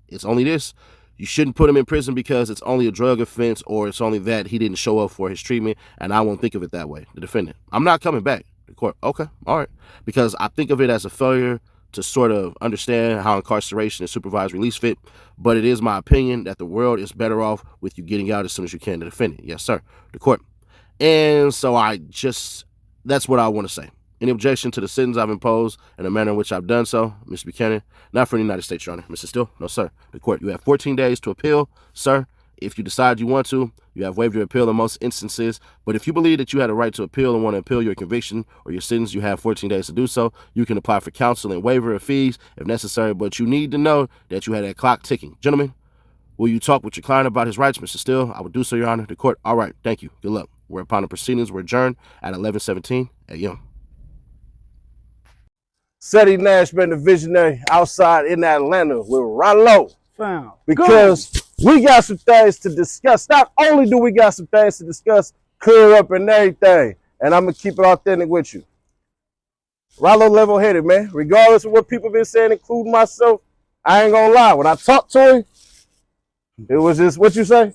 it's only this. You shouldn't put him in prison because it's only a drug offense, or it's only that he didn't show up for his treatment, and I won't think of it that way. The defendant, I'm not coming back. The court, okay, all right. Because I think of it as a failure to sort of understand how incarceration and supervised release fit, but it is my opinion that the world is better off with you getting out as soon as you can to defend it. Yes, sir. The court. And so that's what I want to say. Any objection to the sentence I've imposed and the manner in which I've done so, Mr. Buchanan? Not for the United States, Your Honor. Mr. Steele? No, sir. The court. You have 14 days to appeal, sir. If you decide you want to, you have waived your appeal in most instances. But if you believe that you had a right to appeal and want to appeal your conviction or your sentence, you have 14 days to do so. You can apply for counsel and waiver of fees if necessary, but you need to know that you had that clock ticking. Gentlemen, will you talk with your client about his rights, Mr. Steele? I will do so, Your Honor. The court. All right. Thank you. Good luck. Whereupon the proceedings were adjourned at 11:17 a.m. Seti Nash been the visionary outside in Atlanta with Ralo. Found. Because we got some things to discuss. Not only do we got some things to discuss, clear up and everything, and I'm going to keep it authentic with you. Ralo level-headed, man. Regardless of what people been saying, including myself, I ain't going to lie. When I talked to him, it was just, what you say?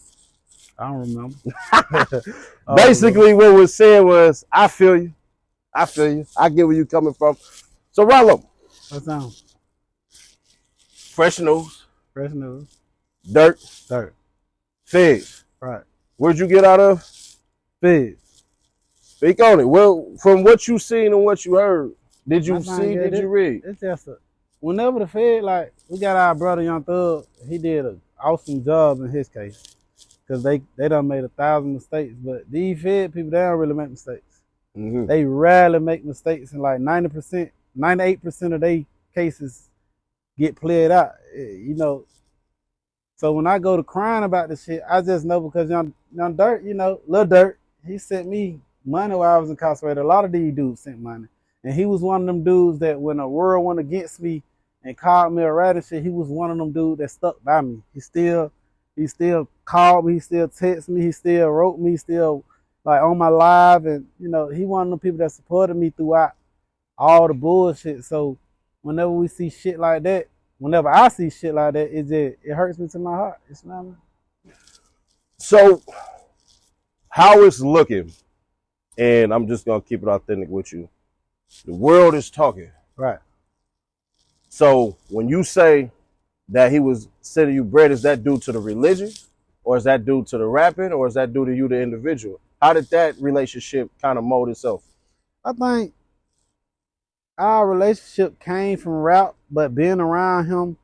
I don't remember. Basically, what was said was, I feel you. I feel you. I get where you coming from. So, Ralo. What's on? Fresh news. Fresh news. Dirt. Dirt. Figs. Right. Where'd you get out of? Figs. Speak on it. Well, from what you seen and what you heard, did you My thing see, is did you read? It's just whenever the Fed, like, we got our brother Young Thug, he did an awesome job in his case. Because they done made 1,000 mistakes. But these Fed people, they don't really make mistakes. Mm-hmm. They rarely make mistakes, and like 90%, 98% of their cases get played out, you know. So when I go to crying about this shit, I just know because young Durk, you know, Lil Durk, he sent me money while I was incarcerated. A lot of these dudes sent money. And he was one of them dudes that when the world went against me and called me a rat and shit, he was one of them dudes that stuck by me. He still called me, he still texted me, he still wrote me, still like on my live, and you know, he one of them people that supported me throughout all the bullshit. So whenever we see shit like that, whenever I see shit like that, it hurts me to my heart. It's not me. So, how it's looking, and I'm just gonna keep it authentic with you. The world is talking. Right. So when you say that he was sending you bread, is that due to the religion? Or is that due to the rapping? Or is that due to you, the individual? How did that relationship kind of mold itself? I think our relationship came from rap, but being around him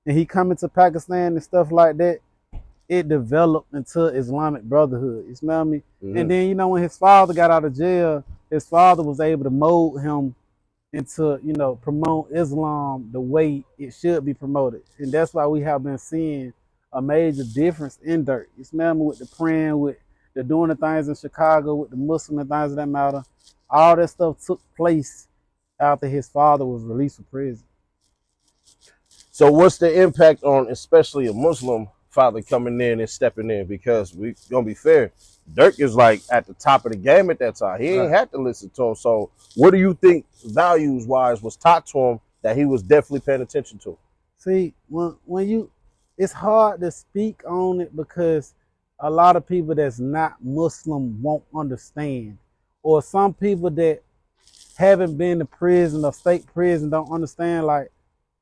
and he coming to Pakistan and stuff like that, it developed into Islamic Brotherhood. You smell me? Mm-hmm. And then, you know, when his father got out of jail, his father was able to mold him into, you know, promote Islam the way it should be promoted. And that's why we have been seeing a major difference in Durk. You smell me? With the praying, with the doing the things in Chicago, with the Muslim and things of that matter. All that stuff took place after his father was released from prison. So what's the impact on especially a Muslim father coming in and stepping in? Because we gonna be fair, Durk is like at the top of the game at that time. He ain't had to listen to him. So what do you think values wise was taught to him that he was definitely paying attention to? See, when you, it's hard to speak on it because a lot of people that's not Muslim won't understand. Or some people that haven't been to prison or state prison don't understand, like,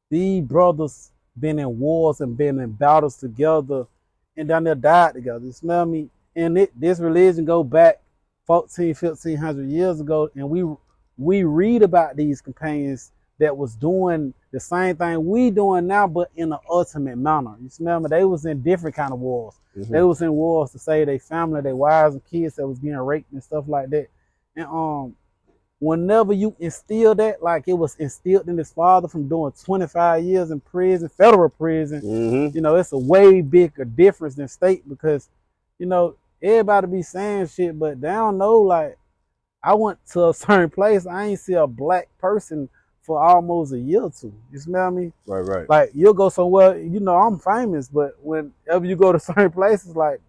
these brothers been in wars and been in battles together and down there died together. You smell me? And this religion go back 1,500 years ago, and we read about these companions that was doing the same thing we doing now, but in an ultimate manner. You smell me? They was in different kind of wars. Mm-hmm. They was in wars to save their family, their wives and kids that was getting raped and stuff like that. And whenever you instill that, like it was instilled in his father from doing 25 years in prison, federal prison, Mm-hmm. you know, it's a way bigger difference than state because, you know, everybody be saying shit, but they don't know, like, I went to a certain place, I ain't see a black person for almost a year or two. You smell me? Right. Like, you'll go somewhere, you know, I'm famous, but whenever you go to certain places, like,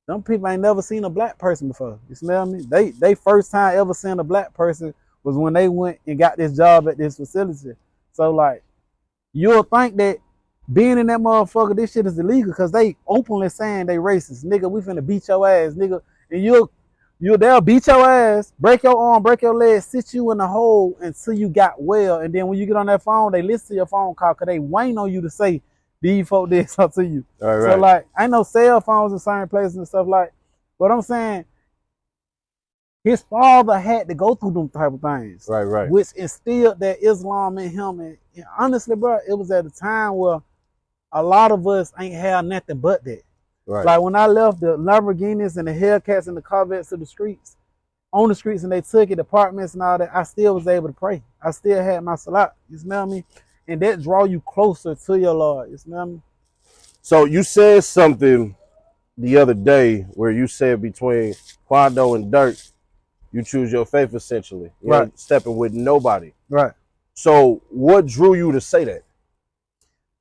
them people ain't never seen a black person before. You smell me? They first time ever seen a black person was when they went and got this job at this facility. So, like, you'll think that being in that motherfucker, this shit is illegal because they openly saying they racist. Nigga, we finna beat your ass, nigga. And They'll beat your ass, break your arm, break your leg, sit you in a hole until you got well. And then when you get on that phone, they listen to your phone call because they waiting on you to say these folk did something to you. Right, so right. like, I know cell phones in certain places and stuff like. But I'm saying, his father had to go through them type of things, Right, right. which instilled that Islam in him. And honestly, bro, it was at a time where a lot of us ain't had nothing but that. Right. Like when I left the Lamborghinis and the Hellcats and the Corvettes to the streets, on the streets, and they took it, apartments and all that, I still was able to pray. I still had my salat. You smell me? And that draw you closer to your Lord. You smell me? So you said something the other day where you said between Quando and Durk, you choose your faith essentially. You Right. ain't stepping with nobody. Right. So what drew you to say that?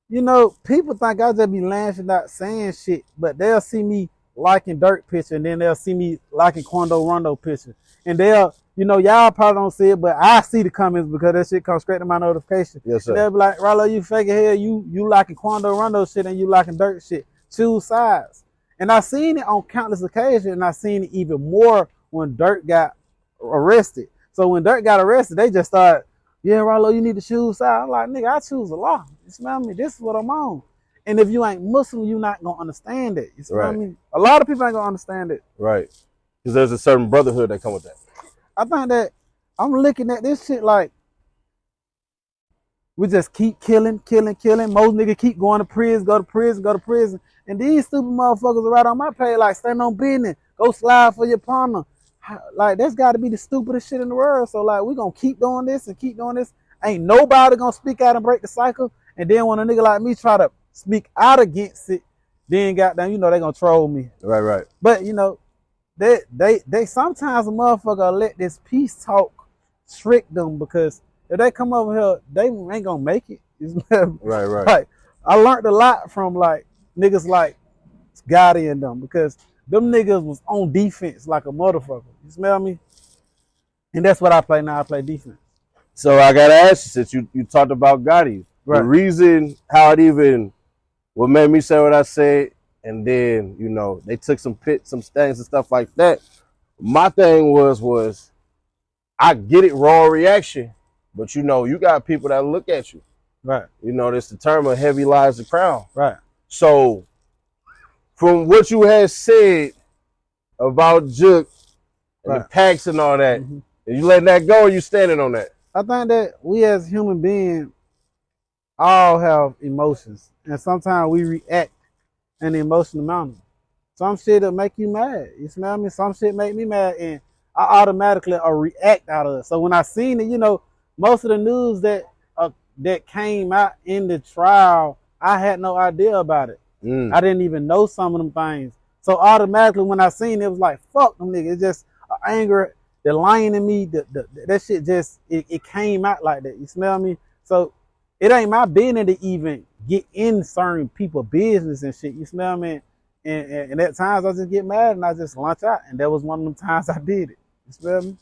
You know, people think I just be lashing out saying shit, but they'll see me liking Durk picture, and then they'll see me liking Quando Rondo picture. And they'll, y'all probably don't see it, but I see the comments because that shit comes straight to my notification. Yes, sir. And they'll be like, Ralo, you fake hell, you liking Quando Rondo shit and you liking Durk shit. Choose sides. And I seen it on countless occasions, and I seen it even more when Durk got arrested. So when Durk got arrested, they just started, yeah, Ralo, you need to choose sides. I'm like, nigga, I choose Allah. You smell me? This is what I'm on. And if you ain't Muslim, you're not going to understand it. You smell Right. me? A lot of people ain't going to understand it. Right. Because there's a certain brotherhood that come with that. I think that I'm looking at this shit like we just keep killing. Most niggas keep going to prison, go to prison. And these stupid motherfuckers are right on my page like, stand on business, go slide for your partner. Like, that's got to be the stupidest shit in the world. So, like, we going to keep doing this and keep doing this. Ain't nobody going to speak out and break the cycle. And then when a nigga like me try to speak out against it, then goddamn, they going to troll me. Right, right. But, they sometimes a motherfucker let this peace talk trick them, because if they come over here, they ain't going to make it. Right, right. Like, I learned a lot from, like, niggas like Gotti and them, because them niggas was on defense like a motherfucker. You smell me? And that's what I play now. I play defense. So I gotta ask you, since you talked about Gotti, Right. the reason how it even what made me say what I said, and then they took some things and stuff like that. My thing was I get it, raw reaction, but you got people that look at you. Right. That's the term of heavy lies the crown. Right. So from what you had said about Jook and the packs and all that, Mm-hmm. and you letting that go, or you standing on that? I think that we as human beings all have emotions, and sometimes we react in an emotional manner. Some shit will make you mad. You smell me? Some shit make me mad, and I automatically react out of it. So when I seen it, most of the news that came out in the trial, I had no idea about it. I didn't even know some of them things. So automatically when I seen it, it was like, fuck them niggas. It's just anger, the lion in me, that shit just, it came out like that. You smell me? So it ain't my business to even get in certain people's business and shit. You smell me? And at times I just get mad and I just launch out. And that was one of them times I did it. You smell me?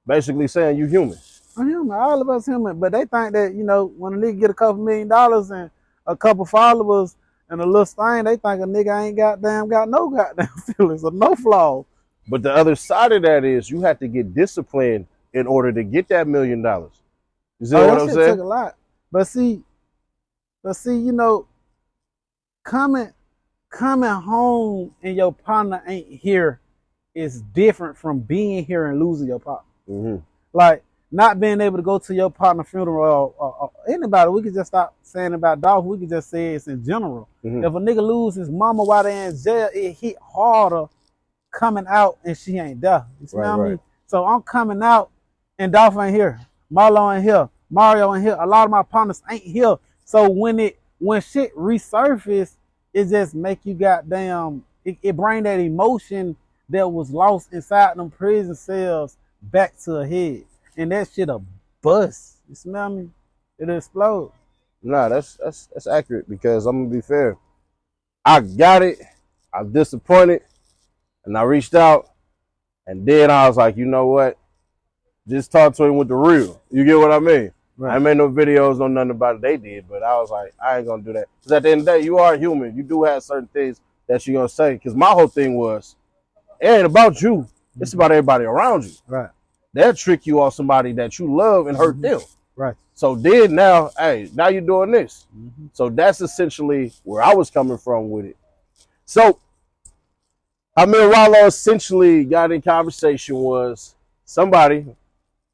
Basically saying you human. I'm human. All of us human. But they think that, when a nigga get a couple $1 million and a couple followers and a little thing, they think a nigga ain't got no goddamn feelings or no flaws. But the other side of that is you have to get disciplined in order to get that $1 million. You see what I'm That shit saying? took a lot. But see, coming home and your partner ain't here is different from being here and losing your partner. Mm-hmm. Like, not being able to go to your partner's funeral or anybody. We could just stop saying about dogs. We could just say it's in general. Mm-hmm. If a nigga lose his mama while they in jail, it hit harder coming out and she ain't there. You smell me? So I'm coming out and Dolph ain't here. Marlo ain't here. Mario ain't here. A lot of my partners ain't here. So when shit resurface, it just make you goddamn, it bring that emotion that was lost inside them prison cells back to a head. And that shit a bust. You smell me? It'll explode. Nah, that's accurate, because I'm gonna be fair. I got it. I'm disappointed, and I reached out, and then I was like, you know what? Just talk to him with the real. You get what I mean? Right. I made no videos, no nothing about it. They did, but I was like, I ain't gonna do that. Because at the end of the day, you are human. You do have certain things that you're gonna say. Because my whole thing was, it ain't about you. It's about everybody around you. Right. They'll trick you off somebody that you love and hurt them. Right. So then now, hey, now you're doing this. So that's essentially where I was coming from with it. So I mean, Ralo essentially got in conversation was somebody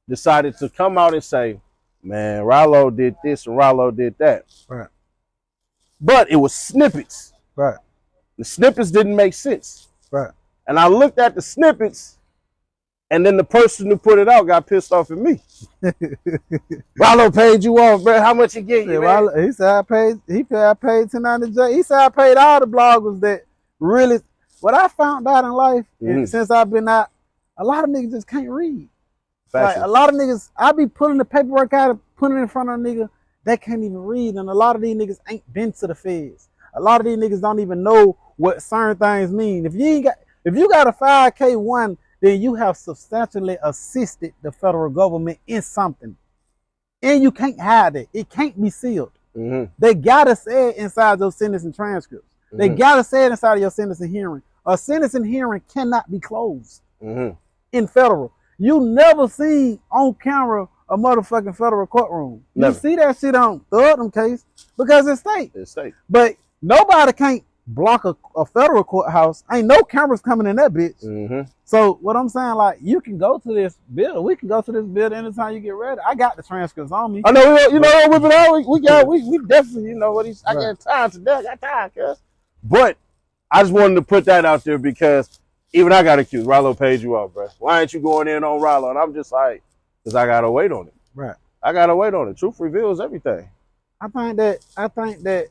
decided to come out and say, man, Ralo did this and Ralo did that. Right. But it was snippets. Right. The snippets didn't make sense. Right. And I looked at the snippets, and then the person who put it out got pissed off at me. Ralo paid you off, bro. How much he get you, man? Ralo, he said I paid $10.90. He said I paid all the bloggers that really. What I found out in life since I've been out, a lot of niggas just can't read. Like, a lot of niggas, I be pulling the paperwork out and putting it in front of a nigga, they can't even read. And a lot of these niggas ain't been to the feds. A lot of these niggas don't even know what certain things mean. If you got a 5K1, then you have substantially assisted the federal government in something. And you can't hide it. It can't be sealed. They gotta say it inside your sentencing transcripts. They gotta say it inside of your sentencing hearing. A sentencing hearing cannot be closed in federal. You never seen on camera a motherfucking federal courtroom. Never. You see that shit on Thugdom case because it's state. It's state. But nobody can't block a federal courthouse. Ain't no cameras coming in that bitch. So what I'm saying, like, you can go to this building. We can go to this building anytime you get ready. I got the transcripts on me. I know, you know, whip it out. We definitely, you know what I got time today. I got time, cuz. But I just wanted to put that out there because even I got accused. Ralo paid you off, bro. Why ain't you going in on Ralo? And I'm just like, because I got to wait on it. Right. I got to wait on it. Truth reveals everything. I think that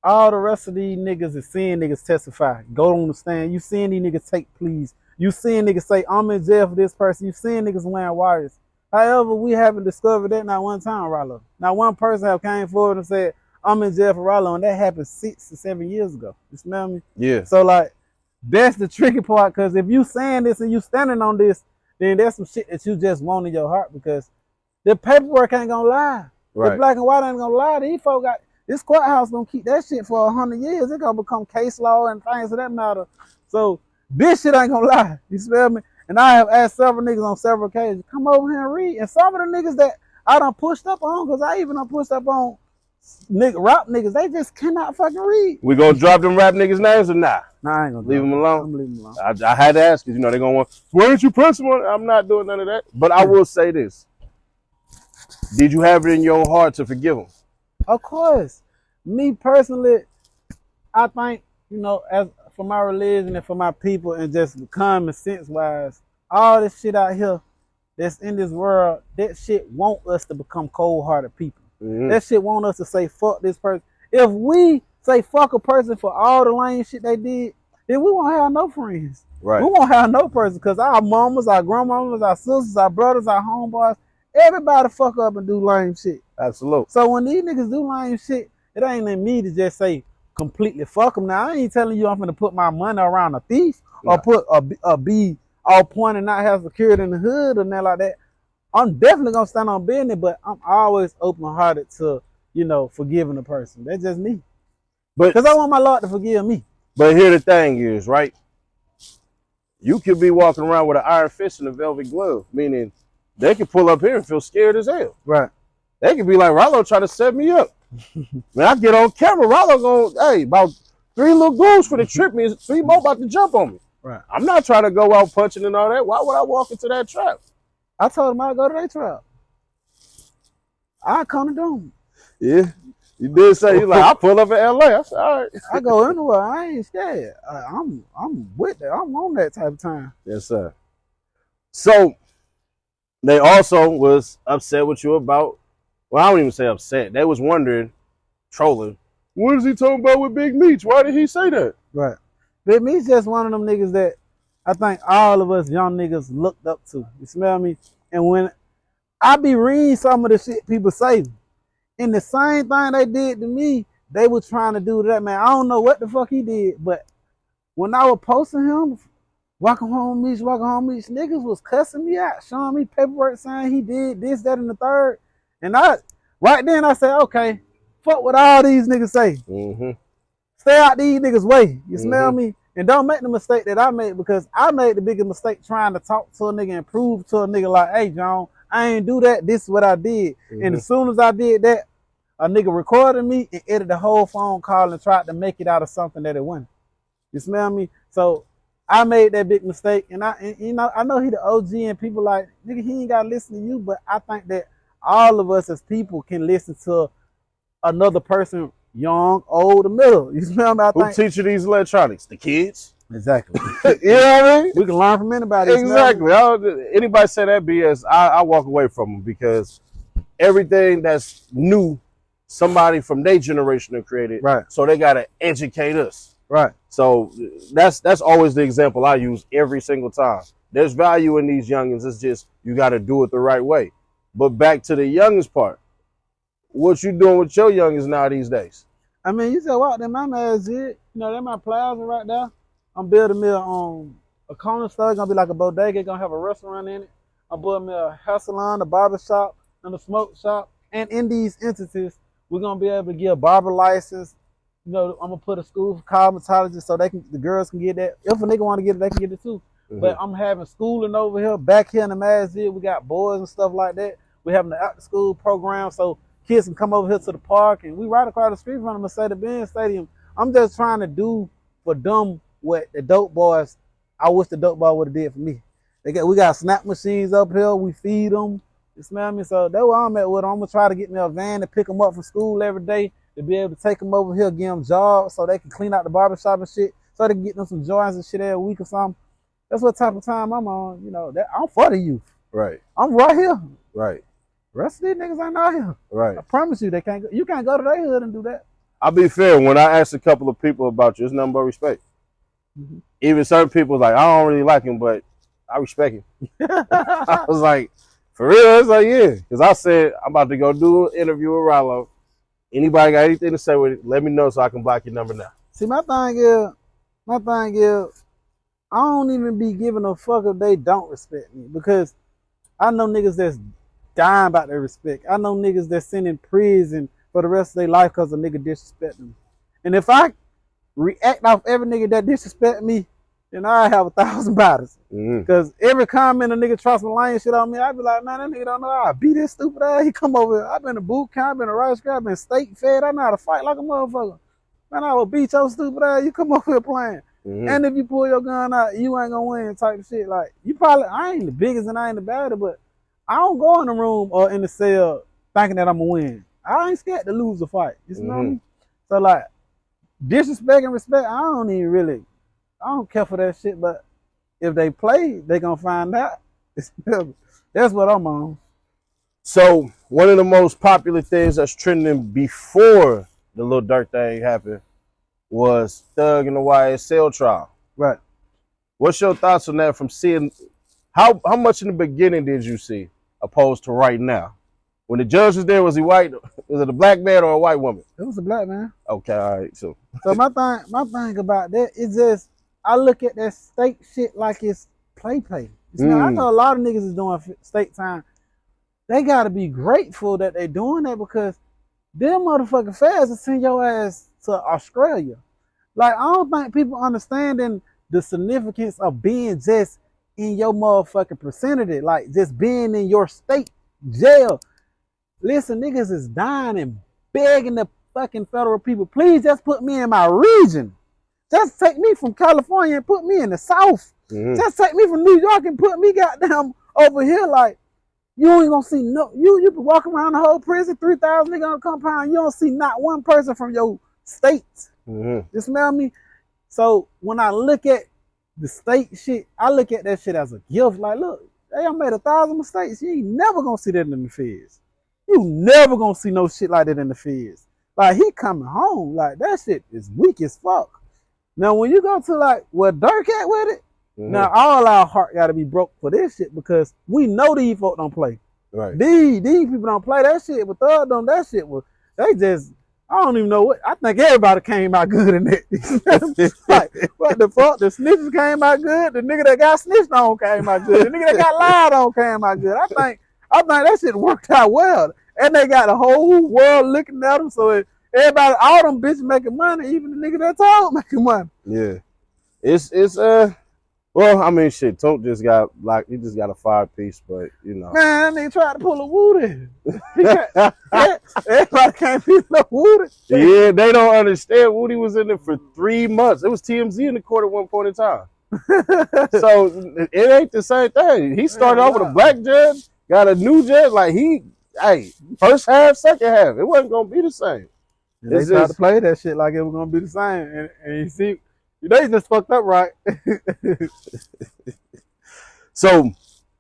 all the rest of these niggas is seeing niggas testify, go on the stand. You seeing these niggas take pleas. You seeing niggas say, I'm in jail for this person. You seeing niggas wearing wires. However, we haven't discovered that not one time, Ralo. Not one person have came forward and said, I'm in jail for Ralo, and that happened 6 to 7 years ago. You smell me? Yeah. So, like, that's the tricky part, because if you saying this and you standing on this, then there's some shit that you just want in your heart, because the paperwork ain't gonna lie. Right. The black and white ain't gonna lie. These folks got, this courthouse gonna keep that shit for 100 years. It's gonna become case law and things of that matter. So, this shit ain't gonna lie. You smell me? And I have asked several niggas on several occasions, come over here and read. And some of the niggas that I done pushed up on, because I even done pushed up on rap niggas, they just cannot fucking read. We gonna drop them rap niggas' names or not? Nah, I ain't gonna leave them alone. I'm leaving them alone. I had to ask, because you know they're gonna want, why didn't you press one? I'm not doing none of that. But I will say this. Did you have it in your heart to forgive them? Of course. Me personally, I think, you know, as for my religion and for my people and just common sense wise, all this shit out here that's in this world, that shit want us to become cold-hearted people. That shit want us to say fuck this person. If we say fuck a person for all the lame shit they did, then we won't have no friends. Right. We won't have no person, because our mamas, our grandmamas, our sisters, our brothers, our homeboys, everybody fuck up and do lame shit. Absolutely. So when these niggas do lame shit, it ain't in me to just say completely fuck them. Now, I ain't telling you I'm gonna put my money around a thief or put a be all point and not have security in the hood or nothing like that. I'm definitely gonna stand on business, but I'm always open-hearted to, you know, forgiving a person. That's just me. But because I want my Lord to forgive me. But here the thing is, right? You could be walking around with an iron fist and a velvet glove, meaning they could pull up here and feel scared as hell. Right. They could be like, Ralo trying to set me up. When I get on camera, Ralo going, hey, about 3 little goons for the trip me, 3 more about to jump on me. Right. I'm not trying to go out punching and all that. Why would I walk into that trap? I told them I'd go to their trap. I come to them. Yeah. You did say, you like, I pull up in LA. I said, all right. I go anywhere. I ain't scared. I'm with that. I'm on that type of time. Yes, sir. So they also was upset with you about, well, I don't even say upset. They was wondering, trolling, what is he talking about with Big Meech? Why did he say that? Right. Big Meech just one of them niggas that I think all of us young niggas looked up to. You smell me? And when I be reading some of the shit people say, and the same thing they did to me, they were trying to do to that man. I don't know what the fuck he did, but when I was posting him, walking home Meech, niggas was cussing me out, showing me paperwork saying he did this, that, and the third. And right then I said, okay, fuck what all these niggas say. Stay out these niggas' way. You smell me? And don't make the mistake that I made, because I made the biggest mistake trying to talk to a nigga and prove to a nigga like, hey, John, I ain't do that. This is what I did. And as soon as I did that, a nigga recorded me and edited the whole phone call and tried to make it out of something that it wasn't. You smell me? So I made that big mistake, and you know, I know he the OG, and people like, nigga, he ain't gotta listen to you, but I think that all of us as people can listen to another person, young, old, or middle. You smell me? Who teach you these electronics? The kids? Exactly. You know what I mean? We can learn from anybody. Exactly. Anybody say that BS, I walk away from them, because everything that's new, somebody from their generation created. Right. So they gotta educate us. Right. So that's always the example I use every single time. There's value in these youngins. It's just you got to do it the right way. But back to the youngest part, what you doing with your youngins now these days? I mean, you said what them my man's did. You know, they're my plaza right there. I'm building me a corner store. It's gonna be like a bodega. It's gonna have a restaurant in it. I'm building me a hair salon, a barber shop, and a smoke shop. And in these instances, we're gonna be able to get a barber license. You know, I'm gonna put a school for cosmetologists so the girls can get that. If a nigga want to get it, they can get it too. But I'm having schooling over here, back here in the masjid. We got boys and stuff like that. We're having the after school program so kids can come over here to the park, and we right across the street from the Mercedes-Benz Stadium. I'm just trying to do for them what the dope boys, I wish the dope boy would have did for me. We got snap machines up here. We feed them. You smell me? So that's where I'm at with them. I'm gonna try to get me a van to pick them up from school every day, to be able to take them over here, give them jobs so they can clean out the barbershop and shit, so they can get them some joints and shit every week or something. That's what type of time I'm on. You know, I'm for the youth. Right. I'm right here. Right. The rest of these niggas ain't out here. Right. I promise you, you can't go to their hood and do that. I'll be fair. When I asked a couple of people about you, it's nothing but respect. Even certain people was like, I don't really like him, but I respect him. I was like, for real? It's like, yeah. Because I said, I'm about to go do an interview with Ralo. Anybody got anything to say with it, let me know so I can block your number now. See, my thing is, I don't even be giving a fuck if they don't respect me, because I know niggas that's dying about their respect. I know niggas that's sitting in prison for the rest of their life because a nigga disrespect them. And if I react off every nigga that disrespect me, then I have 1,000 bodies. Because every comment a nigga try some lying shit on me, I be like, man, that nigga don't know how I beat this stupid ass. He come over here. I've been to boot camp, I've been to rice grab, been state fed. I know how to fight like a motherfucker. Man, I will beat your stupid ass. You come over here playing. And if you pull your gun out, you ain't gonna win type of shit. Like, I ain't the biggest and I ain't the baddest, but I don't go in the room or in the cell thinking that I'm gonna win. I ain't scared to lose a fight. You know what I mean? So like, disrespect and respect, I don't care for that shit, but if they play, they gonna find out. That's what I'm on. So one of the most popular things that's trending before the Lil Durk thing happened was Thug and the YSL trial. Right. What's your thoughts on that, from seeing how much in the beginning did you see opposed to right now? When the judge was there, was he white? Was it a black man or a white woman? It was a black man. Okay, all right. So my thing about that is just, I look at that state shit like it's play. You know, I know a lot of niggas is doing state time. They gotta be grateful that they doing that, because them motherfucking feds will send your ass to Australia. Like, I don't think people understanding the significance of being just in your motherfucking vicinity, like just being in your state jail. Listen, niggas is dying and begging the fucking federal people, please just put me in my region. Just take me from California and put me in the South. Just take me from New York and put me goddamn over here. Like, you ain't gonna see you be walking around the whole prison, 3,000 niggas on the compound, you don't see not one person from your state. You smell me? So when I look at the state shit, I look at that shit as a gift. Like, look, they done made 1,000 mistakes. You ain't never gonna see that in the feds. You never gonna see no shit like that in the feds. Like, he coming home. Like, that shit is weak as fuck. Now, when you go to like where Durk at with it, now all our heart gotta be broke for this shit, because we know these folk don't play. right. These people don't play that shit. But Thug them, that shit was, they just, I don't even know what, I think everybody came out good in that. Like, what the fuck? The snitches came out good. The nigga that got snitched on came out good. The nigga that got lied on came out good. I think that shit worked out well. And they got the whole world looking at them. So everybody, all them bitches making money, even the nigga that told making money. Yeah. It's well, I mean, shit. Tunk just got he just got a 5-piece, but you know. Man, they tried to pull a Woody. Everybody can't be no Woody. Yeah, they don't understand. Woody was in there for 3 months. It was TMZ in the court at one point in time. So it ain't the same thing. He started off with a black judge, got a new judge. Like first half, second half, it wasn't gonna be the same. And they tried to play that shit like it was gonna be the same, and you see, they just fucked up, right? So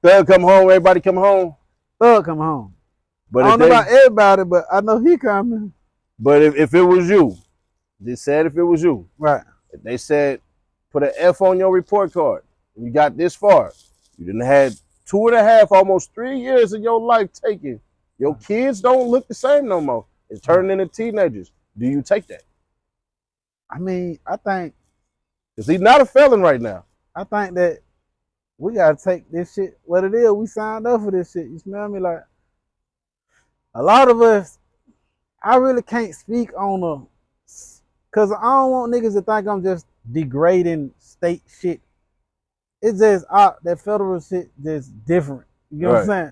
Thug come home, everybody come home. Thug come home. But I don't know about everybody, but I know he coming. But if it was you, they said if it was you, right? If they said put an F on your report card, and you got this far, you didn't had 2.5, almost 3 years of your life taken. Your kids don't look the same no more. It's turning into teenagers. Do you take that? I mean, I think, because he's not a felon right now. I think that we gotta take this shit what it is. We signed up for this shit. You smell me? Like a lot of us, I really can't speak on them, cause I don't want niggas to think I'm just degrading state shit. It's just that federal shit just different. You know what I'm saying?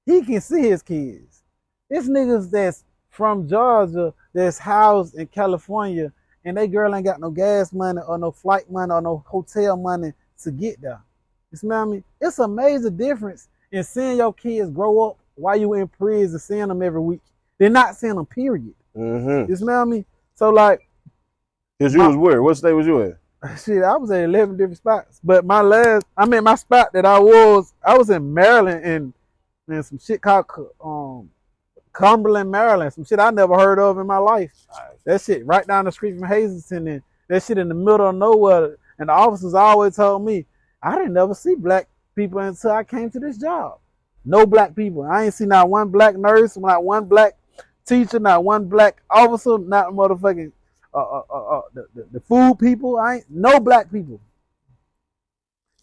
He can see his kids. It's niggas that's from Georgia that's housed in California, and they girl ain't got no gas money or no flight money or no hotel money to get there. You smell me? It's a major difference in seeing your kids grow up while you in prison, seeing them every week. They're not seeing them, period. Mm-hmm. You smell me? So like, because you was where? What state was you in? Shit, I was at 11 different spots. But my spot that I was in Maryland and some shit called Cumberland, Maryland. Some shit I never heard of in my life. That shit right down the street from Hazleton, and that shit in the middle of nowhere. And the officers always told me, I didn't never see black people until I came to this job. No black people. I ain't seen not one black nurse, not one black teacher, not one black officer, not motherfucking the food people. I ain't no black people.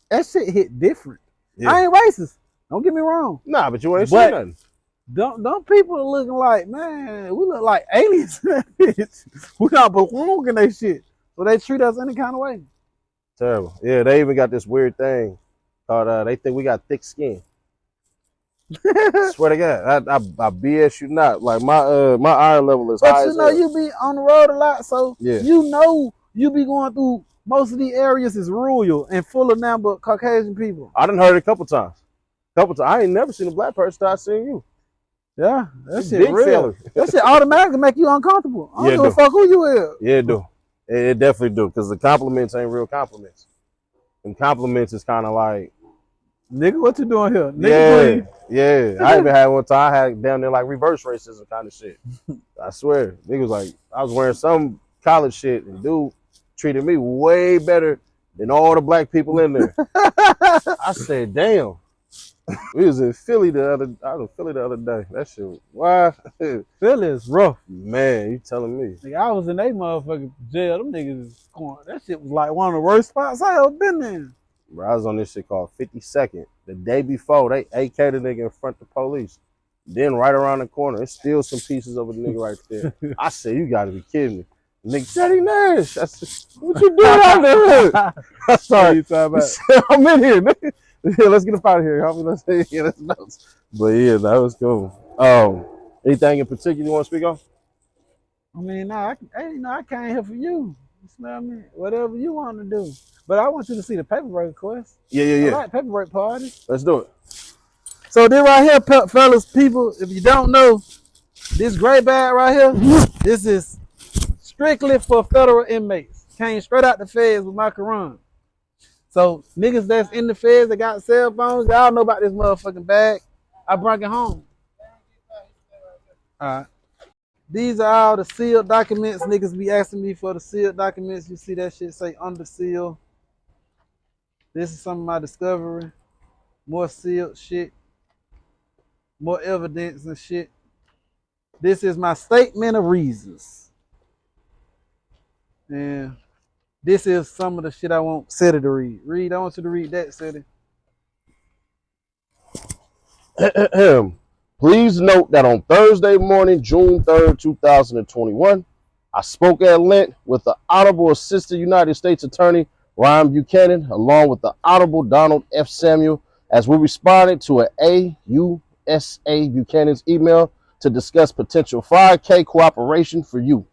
That shit hit different. Yeah. I ain't racist. Don't get me wrong. Nah, but you ain't saying nothing. Don't people looking like, man, we look like aliens in that bitch. We don't belong in that shit. So they treat us any kind of way. Terrible. Yeah, they even got this weird thing called, they think we got thick skin. Swear to God, I BS you not. Like my iron level is high. But you know, you be on the road a lot, so yeah. You know you be going through, most of the areas is rural and full of number Caucasian people. I done heard it a couple times. I ain't never seen a black person till I seen you. Yeah, that shit real. That shit automatically make you uncomfortable. I don't give a fuck who you is. Yeah, it do. It definitely do, because the compliments ain't real compliments. And compliments is kind of like, nigga, what you doing here? Nigga, yeah. I even had one time, I had down there like reverse racism kind of shit. I swear. Niggas like, I was wearing some college shit, and dude treated me way better than all the black people in there. I said, damn. We was in Philly the other day. That shit was wild. Philly is rough. Man, you telling me. Nigga, I was in that motherfucking jail. Them niggas is going. That shit was like one of the worst spots I ever been in. Bro, I was on this shit called 52nd. The day before, they AK'd the nigga in front of the police. Then right around the corner, there's still some pieces of a nigga right there. I said, you gotta be kidding me. The nigga, Teddy Nash. I said, what you doing out there? I'm sorry. I'm in here, nigga. Yeah, let's get up out of here, homie. Let's get us notes. But yeah, that was cool. Anything in particular you want to speak on? I mean, I came here for you. You smell me? Whatever you want to do. But I want you to see the paperwork request. Yeah. I like paperwork parties. Let's do it. So this right here, fellas, people, if you don't know, this gray bag right here, this is strictly for federal inmates. Came straight out the feds with my Quran. So niggas that's in the feds that got cell phones, y'all know about this motherfucking bag. I brought it home. All right. These are all the sealed documents. Niggas be asking me for the sealed documents. You see that shit say under seal. This is some of my discovery. More sealed shit. More evidence and shit. This is my statement of reasons. And this is some of the shit I want City to read. Read, I want you to read that, City. Please note that on Thursday morning, June 3rd, 2021, I spoke at length with the Honorable Assistant United States Attorney Ryan Buchanan, along with the Honorable Donald F. Samuel, as we responded to an AUSA Buchanan's email to discuss potential 5K cooperation for you.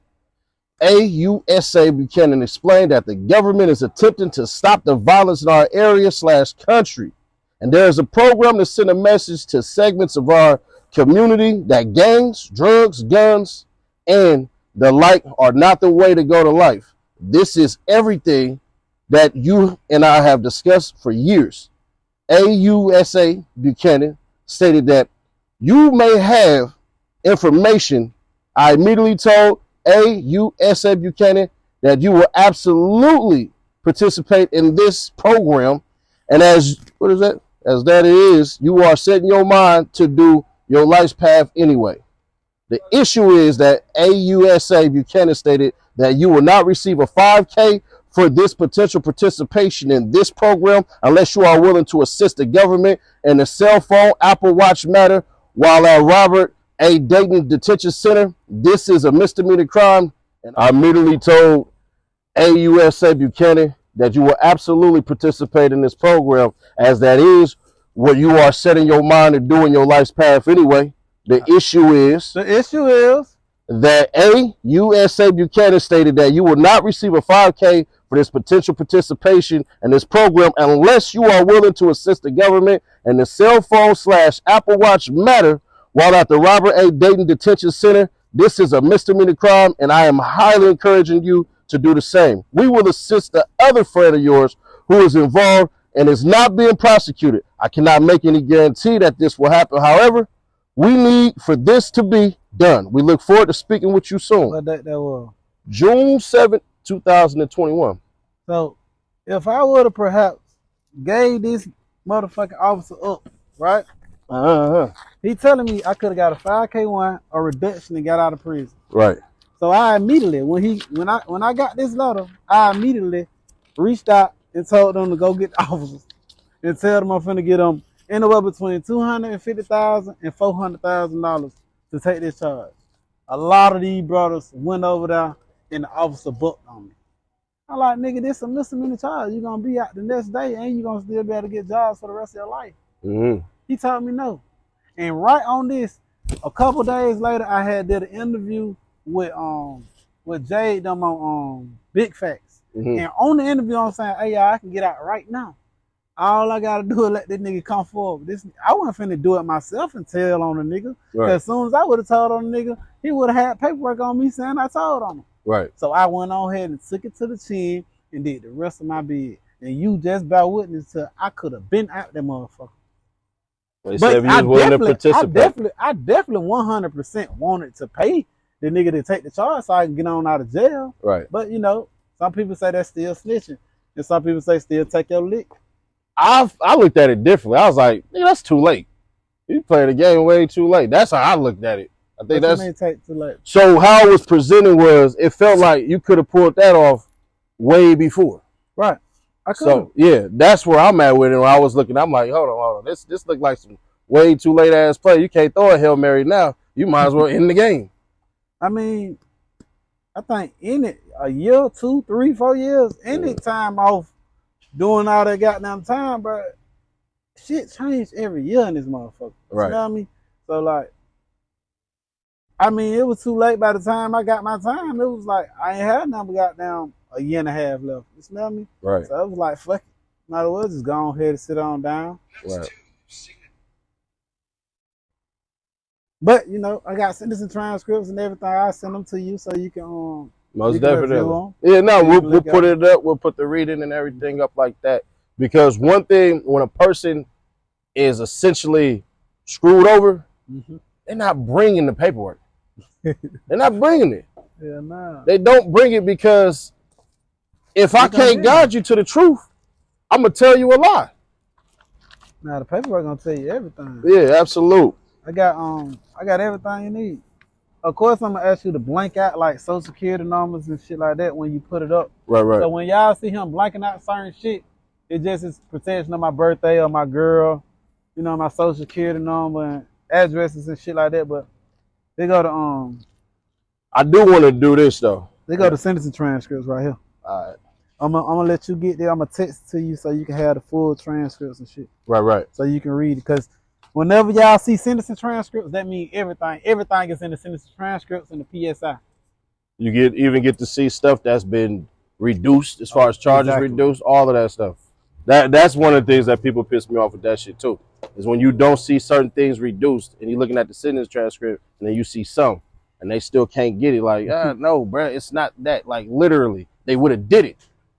AUSA Buchanan explained that the government is attempting to stop the violence in our area/country, and there is a program to send a message to segments of our community that gangs, drugs, guns, and the like are not the way to go to life. This is everything that you and I have discussed for years. AUSA Buchanan stated that you may have information. I immediately told AUSA Buchanan that you will absolutely participate in this program, and as that is, you are setting your mind to do your life's path anyway. The issue is that AUSA Buchanan stated that you will not receive a 5K for this potential participation in this program unless you are willing to assist the government in the cell phone Apple Watch matter while at Robert A. Dayton Detention Center. This is a misdemeanor crime. And I immediately told AUSA Buchanan that you will absolutely participate in this program, as that is what you are setting your mind to do in your life's path anyway. The issue is that AUSA Buchanan stated that you will not receive a 5K for this potential participation in this program unless you are willing to assist the government in the cell phone / Apple Watch matter while at the Robert A. Dayton Detention Center. This is a misdemeanor crime, and I am highly encouraging you to do the same. We will assist the other friend of yours who is involved and is not being prosecuted. I cannot make any guarantee that this will happen. However, we need for this to be done. We look forward to speaking with you soon. What date that was? June 7th, 2021. So, if I would have perhaps gave this motherfucking officer up, right? He telling me I could have got a 5K one or reduction and got out of prison. Right. So I immediately, when I got this letter, I immediately reached out and told them to go get the officers and tell them I'm finna get them anywhere between $250,000 and $400,000 to take this charge. A lot of these brothers went over there and the officer booked on me. I'm like, nigga, this a misdemeanor charge. You're gonna be out the next day and you're gonna still be able to get jobs for the rest of your life. He told me no. And right on this, a couple days later, I had did an interview with Jade them on Big Facts. And on the interview, I'm saying, hey, y'all, I can get out right now. All I gotta do is let this nigga come forward. I wasn't finna do it myself and tell on the nigga. Right. As soon as I would have told on the nigga, he would have had paperwork on me saying I told on him. Right. So I went on ahead and took it to the chin and did the rest of my bid. And you just bear witness to I could have been out that motherfucker. But I definitely 100% wanted to pay the nigga to take the charge so I can get on out of jail. Right. But you know, some people say that's still snitching, and some people say still take your lick. I looked at it differently. I was like, nigga, that's too late. You played the game way too late. That's how I looked at it. I think that's take too late. So how it was presented was it felt like you could have pulled that off way before. Right. So yeah, that's where I'm at with it. When I was looking, I'm like, hold on. This looked like some way too late ass play. You can't throw a Hail Mary now. You might as well end the game. I mean, I think in it a year, 2, 3, 4 years, any time off doing all that goddamn time, bro, shit changed every year in this motherfucker. Right. You know what I mean? So like, I mean, it was too late by the time I got my time. It was like I ain't had nothing goddamn a year and a half left. You smell me? Right. So it was like, fuck it. Might as well just go on ahead and sit on down. Right. But you know, I got sentencing transcripts and everything. I send them to you so you can most definitely. Yeah, no, we'll put it up. We'll put the reading and everything up like that. Because one thing, when a person is essentially screwed over, they're not bringing the paperwork. They're not bringing it. Yeah, nah. They don't bring it because if I can't guide you to the truth, I'm gonna tell you a lie. Now the paperwork gonna tell you everything. Yeah, absolute. I got everything you need. Of course, I'm gonna ask you to blank out like social security numbers and shit like that when you put it up. Right. So when y'all see him blanking out certain shit, it just is protection of my birthday or my girl, you know, my social security number and addresses and shit like that. But they go to I do want to do this though. They go to sentencing transcripts right here. All right. I'm gonna let you get there. I'm gonna text it to you so you can have the full transcripts and shit. Right. So you can read it. Because whenever y'all see sentencing transcripts, that means everything is in the sentencing transcripts and the PSI. You even get to see stuff that's been reduced as far as charges reduced, all of that stuff. That's one of the things that people piss me off with that shit too. Is when you don't see certain things reduced and you're looking at the sentence transcript and then you see some and they still can't get it. Like, no, bro, it's not that. Like, literally, they would have did it.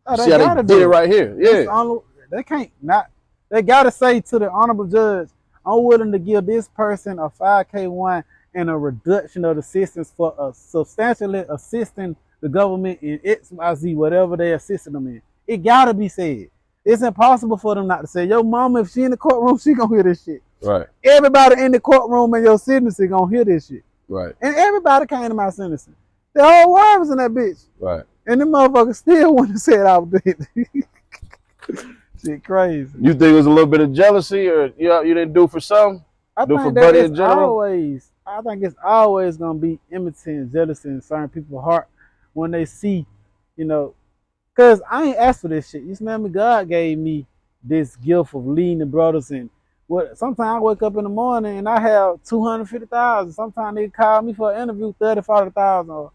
Oh, see how they did it right here. Yeah. They can't not. They gotta say to the honorable judge, I'm willing to give this person a 5K1 and a reduction of the assistance for substantially assisting the government in XYZ, whatever they assisting them in. It gotta be said. It's impossible for them not to say, yo, mama, if she in the courtroom, she gonna hear this shit. Right. Everybody in the courtroom and your sentencing gonna hear this shit. Right. And everybody came to my sentencing. The whole world was in that bitch. Right. And the motherfucker still wouldn't have said I was dead. Shit crazy. You think it was a little bit of jealousy, or you didn't do for some? I do think for that Buddy it's in general? always. I think it's always gonna be enmity and jealousy in certain people's heart when they see, you know, cause I ain't asked for this shit. You smell me? God gave me this gift of leading the brothers, and what? Sometimes I wake up in the morning and I have 250,000. Sometimes they call me for an interview, 30, 40,000, or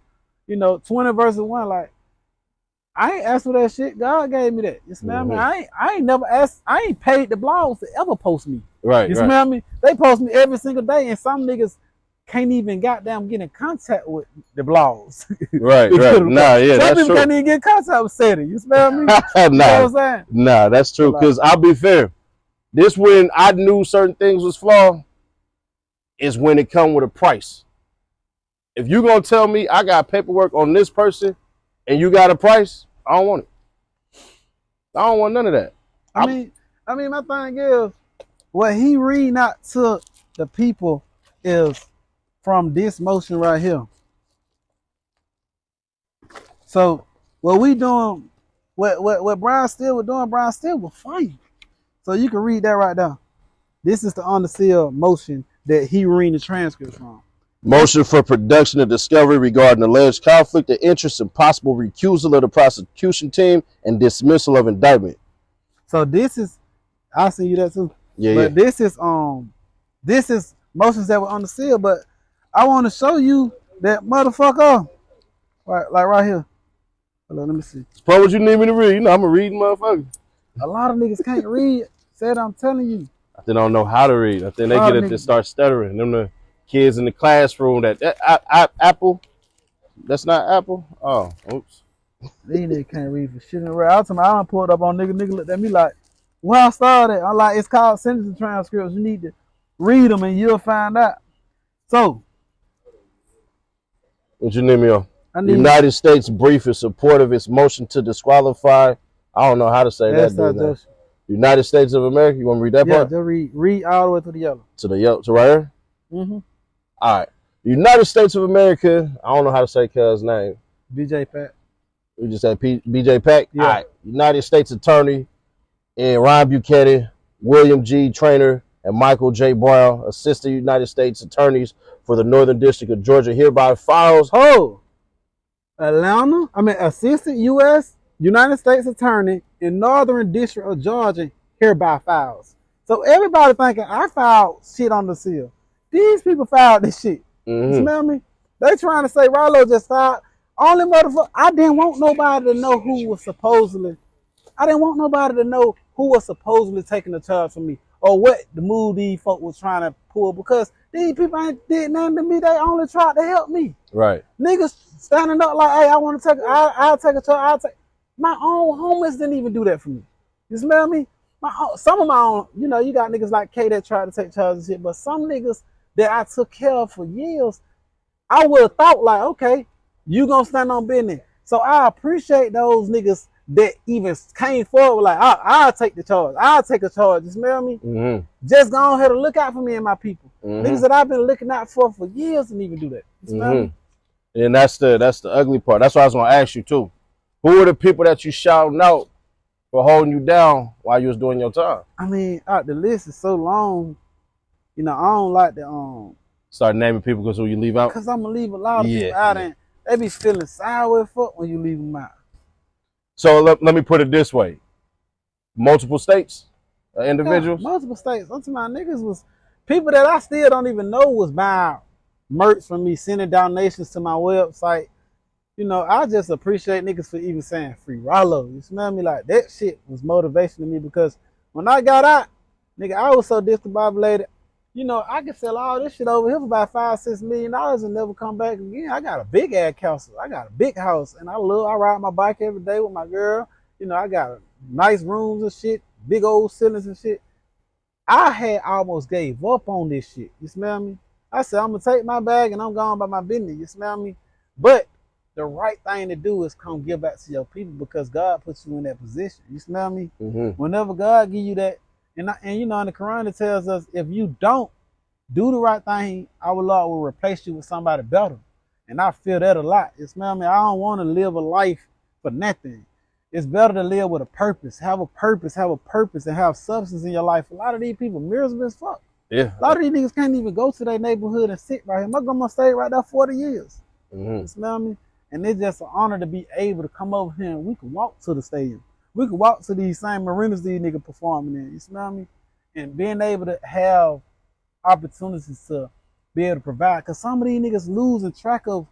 20 versus 1. Like, I ain't asked for that shit. God gave me that. You smell me? I ain't never asked. I ain't paid the blogs to ever post me. Right. You smell me? They post me every single day, and some niggas can't even goddamn get in contact with the blogs. Right. Nah, yeah, some that's people true. can't even get in contact with Seti. You smell me? Nah, You know what I'm saying? nah, that's true. Because I'll be fair. This when I knew certain things was flawed is when it come with a price. If you gonna tell me I got paperwork on this person and you got a price, I don't want it. I don't want none of that. I mean, my thing is, what he reading out to the people is from this motion right here. So what we doing, what Brian Steele was doing, Brian Steele was fighting. So you can read that right there. This is the under seal motion that he reading the transcript from. Motion for production of discovery regarding alleged conflict of interest and possible recusal of the prosecution team and dismissal of indictment. So this is, I'll send you that too. Yeah, but this is motions that were under seal, but I want to show you that motherfucker. Like right here. Hold on, let me see. What would you need me to read? I'm a reading motherfucker. A lot of niggas can't read. Said I'm telling you. They don't know how to read. I think they get it to start stuttering. Them the kids in the classroom that Apple. That's not Apple. Oh, oops. These niggas can't read for shit in the real. I done pulled up on nigga looked at me like, where I started. I'm like, it's called sentencing transcripts. You need to read them and you'll find out. So, what you need me on? United States brief in support of its motion to disqualify. I don't know how to say that. Dude, United States of America. You want to read that part? Yeah, just read all the way to the yellow. To the yellow, to right here? Mm-hmm. All right. United States of America. I don't know how to say cuz name. BJ Pack. We just said BJ Pack? Yeah. All right. United States Attorney and Ryan Buchanan, William G. Traynor, and Michael J. Brown, Assistant United States Attorneys for the Northern District of Georgia, hereby files. Assistant U.S. United States Attorney in Northern District of Georgia, hereby files. So everybody thinking I filed shit on the seal. These people filed this shit. Mm-hmm. You smell me? They trying to say Ralo just filed. Only motherfucker. I didn't want nobody to know who was supposedly. I didn't want nobody to know who was supposedly taking the charge from me or what the move these folk was trying to pull, because these people ain't did nothing to me. They only tried to help me. Right. Niggas standing up like, hey, I want to take. I'll take a charge. My own homies didn't even do that for me. You smell me? Some of my own, you got niggas like K that tried to take charge of shit, but some niggas that I took care of for years, I would have thought like, okay, you gonna stand on business. So I appreciate those niggas that even came forward like, I'll take the charge. I'll take a charge. You smell me? Mm-hmm. Just go ahead and look out for me and my people. Mm-hmm. Niggas that I've been looking out for years didn't even do that. You smell me? And that's the ugly part. That's what I was gonna ask you too. Who are the people that you shouting out for holding you down while you was doing your time? I mean, the list is so long. I don't like to start naming people because who you leave out. Cause I'm gonna leave a lot of people out, and they be feeling sour as fuck when you leave them out. So let me put it this way: multiple states, individuals. Yeah, multiple states. Some of my niggas was people that I still don't even know was buying merch from me, sending donations to my website. You know, I just appreciate niggas for even saying free Ralo. You smell me? Like that shit was motivation to me because when I got out, nigga, I was so discombobulated. You know, I could sell all this shit over here for about $5-6 million and never come back again. I got a big ass castle. I got a big house, and I ride my bike every day with my girl. You know, I got nice rooms and shit, big old ceilings and shit. I had almost gave up on this shit. You smell me? I said, I'm gonna take my bag and I'm going about my business. You smell me? But the right thing to do is come give back to your people because God puts you in that position. You smell me? Mm-hmm. Whenever God give you that, and you know, in the Quran it tells us if you don't do the right thing, our Lord will replace you with somebody better. And I feel that a lot. You smell me? I don't want to live a life for nothing. It's better to live with a purpose, and have substance in your life. A lot of these people miserable as fuck. Yeah. A lot of these niggas can't even go to their neighborhood and sit right here. My grandma stayed right there 40 years. Mm-hmm. You smell me? And it's just an honor to be able to come over here and we can walk to the stadium. We can walk to these same arenas these niggas performing in. You smell me? And being able to have opportunities to be able to provide. Because some of these niggas losing track of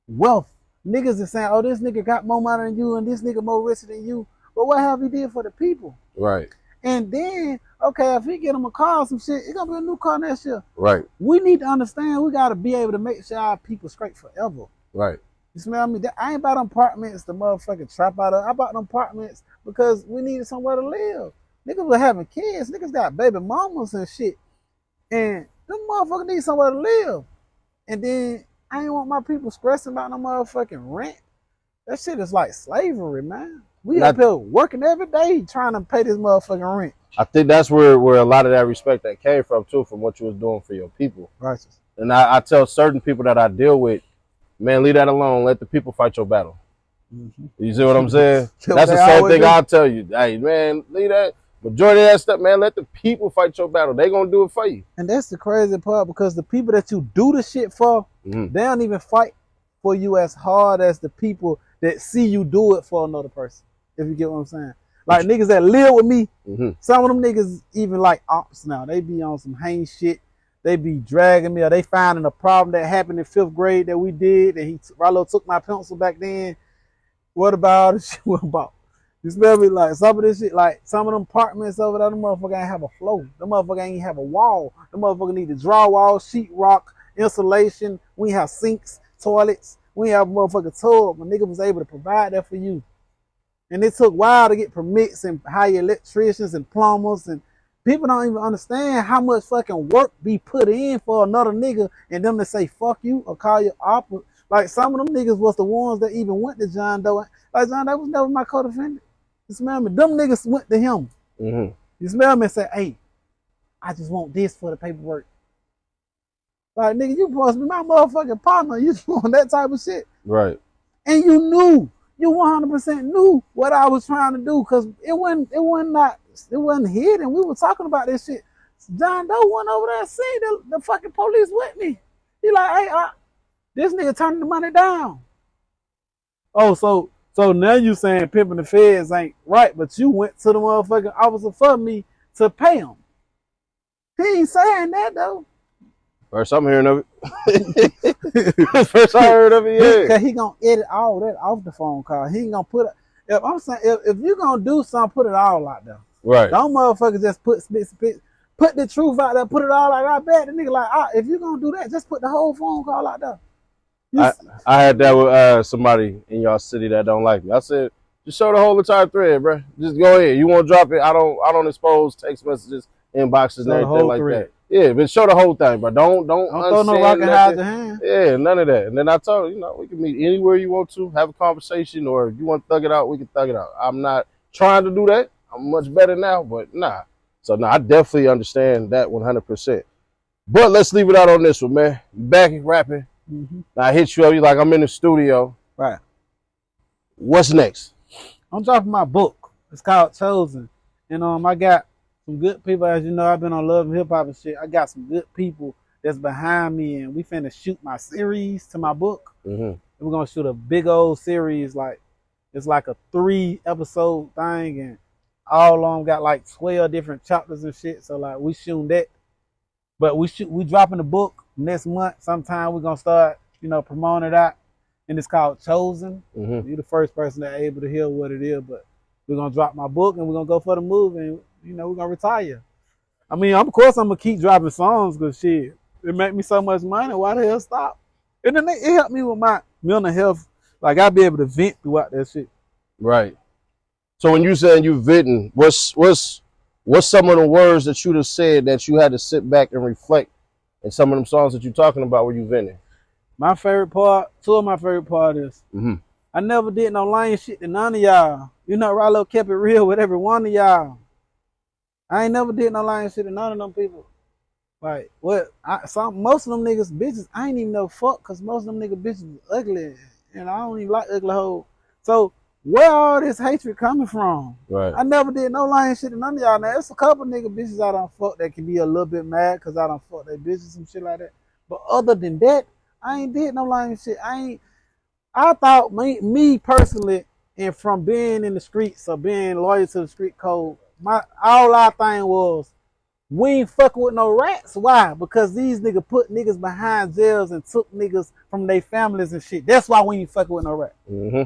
wealth. Niggas is saying, oh, this nigga got more money than you and this nigga more richer than you. But what have he did for the people? Right. And then, okay, if he get him a car or some shit, it's going to be a new car next year. Right. We need to understand we got to be able to make sure our people straight forever. Right. You smell me? I ain't about them apartments the motherfucking trap out of. I bought them apartments because we needed somewhere to live. Niggas were having kids. Niggas got baby mamas and shit. And them motherfuckers need somewhere to live. And then I ain't want my people stressing about no motherfucking rent. That shit is like slavery, man. We up here working every day trying to pay this motherfucking rent. I think that's where a lot of that respect that came from too, from what you was doing for your people. Righteous. And I tell certain people that I deal with, man, leave that alone. Let the people fight your battle. Mm-hmm. You see what I'm saying? That's the same thing I'll tell you. Hey, man, leave that. Majority of that stuff, man, let the people fight your battle. They gonna do it for you. And that's the crazy part because the people that you do the shit for, they don't even fight for you as hard as the people that see you do it for another person. If you get what I'm saying. Like niggas that live with me, some of them niggas even like ops now. They be on some hang shit. They be dragging me or they finding a problem that happened in 5th grade that we did. And Ralo took my pencil back then. What about this shit? What about? You smell me? Like some of this shit, like some of them apartments over there, the motherfucker ain't have a floor. The motherfucker ain't have a wall. The motherfucker need a drywall, sheetrock, insulation. We have sinks, toilets. We have a motherfucking tub. My nigga was able to provide that for you. And it took a while to get permits and hire electricians and plumbers. And people don't even understand how much fucking work be put in for another nigga and them to say fuck you or call you opera. Like some of them niggas was the ones that even went to John Doe. Like John Doe was never my co-defendant. You smell me? Them niggas went to him. You smell me and said, hey, I just want this for the paperwork. Like, nigga, you supposed to be my motherfucking partner. You just want that type of shit. Right. And you knew. You 100% knew what I was trying to do because it wasn't hidden. We were talking about this shit. John Doe went over there and seen the fucking police with me. He like, hey, this nigga turning the money down. Oh, so now you saying pimping the feds ain't right, but you went to the motherfucking officer for me to pay him. He ain't saying that though. First I'm hearing of it. First I heard of it, yeah. Cause he gonna edit all that off the phone call. He ain't gonna put it. If I'm saying if you gonna do something, put it all out there. Right. Don't motherfuckers just put the truth out there, put it all out. I bet the nigga like, if you gonna do that, just put the whole phone call out there. I had that with somebody in y'all city that don't like me. I said, just show the whole entire thread, bro. Just go ahead. You want to drop it? I don't expose text messages, inboxes, and everything like that. Yeah, but show the whole thing, bro. Don't throw no rock and hide your hand. Yeah, none of that. And then I told her, we can meet anywhere you want to, have a conversation, or if you want to thug it out, we can thug it out. I'm not trying to do that. I'm much better now, but nah. So I definitely understand that 100%. But let's leave it out on this one, man. Back and rapping. I hit you up. You like, I'm in the studio. Right. What's next? I'm dropping my book. It's called Chosen. And I got some good people. As you know, I've been on Love and Hip Hop and shit. I got some good people that's behind me, and we finna shoot my series to my book. And we're gonna shoot a big old series. Like, It's like a 3-episode thing, and all of them got like 12 different chapters and shit. So like we shooting that, but we dropping the book next month. Sometime we're gonna start, promoting it out, and it's called Chosen. Mm-hmm. You're the first person that able to hear what it is, but we're gonna drop my book and we're gonna go for the move, and we're gonna retire. I mean, of course I'm gonna keep dropping songs because shit, it make me so much money. Why the hell stop? And then it helped me with my mental health. Like I'll be able to vent throughout that shit. Right. So when you saying you venting, what's some of the words that you'd have said that you had to sit back and reflect in some of them songs that you're talking about where you venting? My favorite part, two of my favorite part is I never did no lame shit to none of y'all. Ralo kept it real with every one of y'all. I ain't never did no lame shit to none of them people. Like what? Most of them niggas bitches, I ain't even know fuck, cause most of them niggas bitches is ugly, and I don't even like ugly hoes. So where all this hatred coming from? Right. I never did no lying shit to none of y'all. Now, there's a couple nigga bitches I done fuck that can be a little bit mad because I done fuck their bitches and shit like that. But other than that, I ain't did no lying shit. I thought me personally, and from being in the streets or being loyal to the street code, all our thing was, we ain't fucking with no rats. Why? Because these niggas put niggas behind jails and took niggas from their families and shit. That's why we ain't fucking with no rat.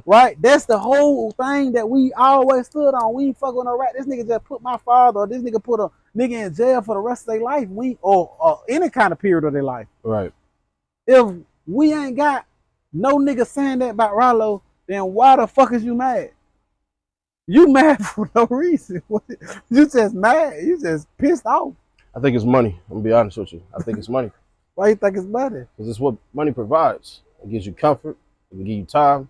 Right? That's the whole thing that we always stood on. We ain't fucking with no rat. This nigga just put my father, or this nigga put a nigga in jail for the rest of their life. Or any kind of period of their life. Right. If we ain't got no nigga saying that about Ralo, then why the fuck is you mad? You mad for no reason. You just mad. You just pissed off. I think it's money. I'm gonna be honest with you. I think it's money. Why you think it's money? Because it's what money provides. It gives you comfort. It can give you time.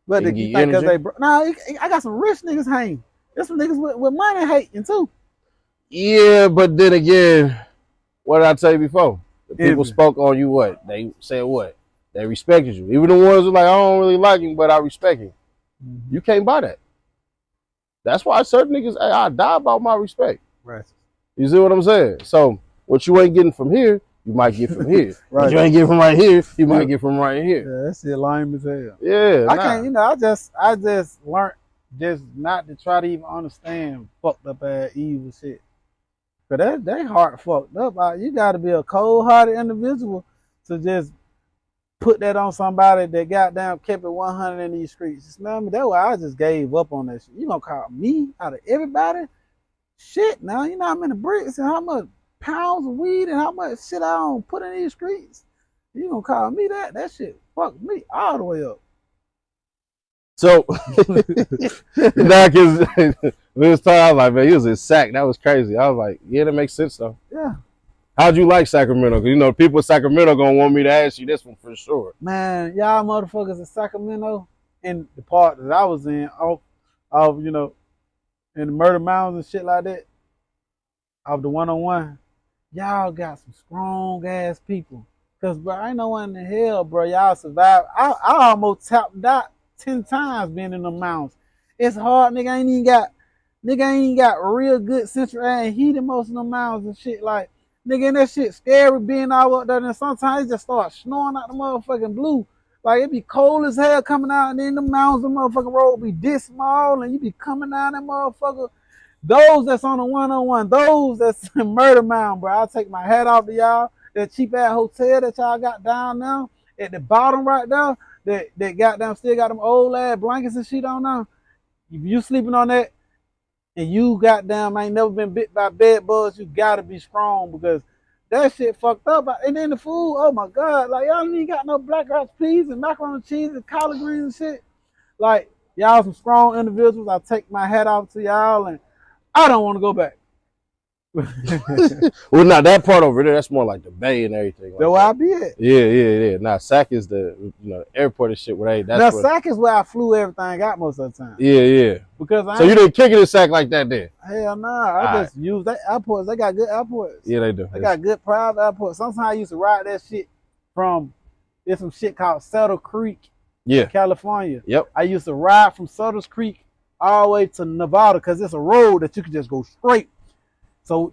But it can give you you think energy. I got some rich niggas hanging. There's some niggas with money hating too. Yeah, but then again, what did I tell you before? The people spoke on you what? They said what? They respected you. Even the ones who like, I don't really like him, but I respect him. You can't buy that. That's why certain niggas, I die about my respect. Right. You see what I'm saying? So what you ain't getting from here, you might get from here. Right. What you ain't getting from right here, you might get from right here. Yeah, that shit lame as hell. Yeah. I can't, I just learned just not to try to even understand fucked up ass evil shit. Cause they heart fucked up. You gotta be a cold-hearted individual to just put that on somebody that goddamn kept it 100 in these streets. You smell me? That's why I just gave up on that shit. You gonna call me out of everybody? Shit, now you know I'm in the bricks and how much pounds of weed and how much shit I don't put in these streets. You gonna call me that? That shit fucked me all the way up. So, nah, cause this time I was like, man, he was in Sac. That was crazy. I was like, yeah, that makes sense though. Yeah. How'd you like Sacramento? Cause people in Sacramento gonna want me to ask you this one for sure. Man, y'all motherfuckers in Sacramento, in the part that I was in, in the Murder Mountains and shit like that, of the 101, y'all got some strong ass people. Cause bro, ain't no one in hell, bro. Y'all survived. I almost tapped out 10 times being in the mountains. It's hard, nigga. Ain't even got real good central air and heat in most of the mountains and shit. Like, nigga, and that shit scary being all up there. And sometimes it just start snoring out the motherfucking blue. Like, it be cold as hell coming out, and then the mountains, the motherfucking road be this small, and you be coming down that motherfucker. Those that's on the 101, those that's in Murder Mountain, bro. I'll take my hat off to y'all. That cheap ass hotel that y'all got down now, at the bottom right there, that goddamn still got them old ass blankets and shit on now. If you sleeping on that and you goddamn ain't never been bit by bed bugs, you gotta be strong because that shit fucked up. And then the food, oh my God, like y'all ain't got no black rice peas and macaroni and cheese and collard greens and shit. Like y'all some strong individuals. I take my hat off to y'all and I don't want to go back. Well, not that part over there. That's more like the bay and everything. That's where I be at. Yeah. Nah, Sac is the airport and shit. Where now Sac is where I flew everything out most of the time. Yeah. Because so you didn't kick it in Sac like that then? Hell nah. I just use that airports. They got good airports. Yeah, they do. They got good private airports. Sometimes I used to ride that shit from there's some shit called Settle Creek, California. Yep. I used to ride from Sutters Creek all the way to Nevada because it's a road that you can just go straight. So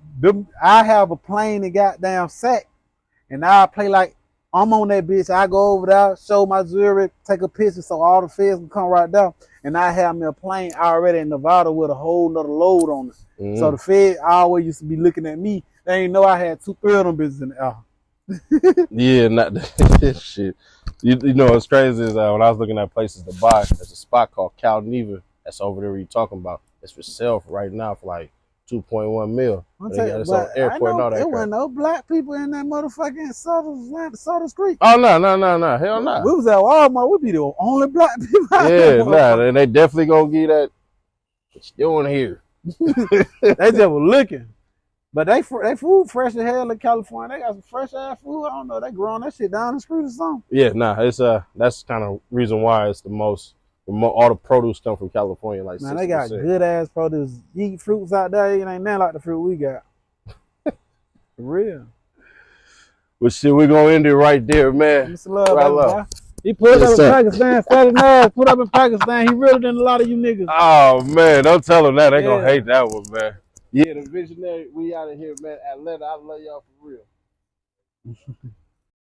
I have a plane that got down Sac, and I play like I'm on that bitch. I go over there, show my jewelry, take a picture so all the feds can come right down. and I have me a plane already in Nevada with a whole nother load on it. Mhm. So the Fed always used to be looking at me. They ain't know I had 2-3 of them bitches in the air. Yeah, not that shit. You know what's crazy is when I was looking at places to buy, there's a spot called Cal Neva that's over there. Where you talking about? It's for sale right now for like 2.1 mil. They got its own airport and all that There crap. wasn't no black people in that motherfucking Sutter's Creek. Oh no, hell no. We was at Walmart. We be the only black people out Yeah, there. nah, and they definitely gonna give that. What you doing here? They just were looking. But they food fresh as hell in California. They got some fresh ass food. I don't know. They growing that shit down the street or something. Yeah, nah, it's that's kind of reason why it's all the produce come from California. Like Man, they got 60%. good ass produce. You eat fruits out there, it ain't nothing like the fruit we got. For real. But shit, we're gonna end it right there, man. Mr. Love, Right, baby, love. boy. He put Yes, up in sir. Pakistan, fat enough. Put up in Pakistan. He realer than a lot of you niggas. Oh man, don't tell them that. They gonna Yeah. hate that one, man. Yeah, the visionary. We out of here, man. Atlanta, I love y'all for real.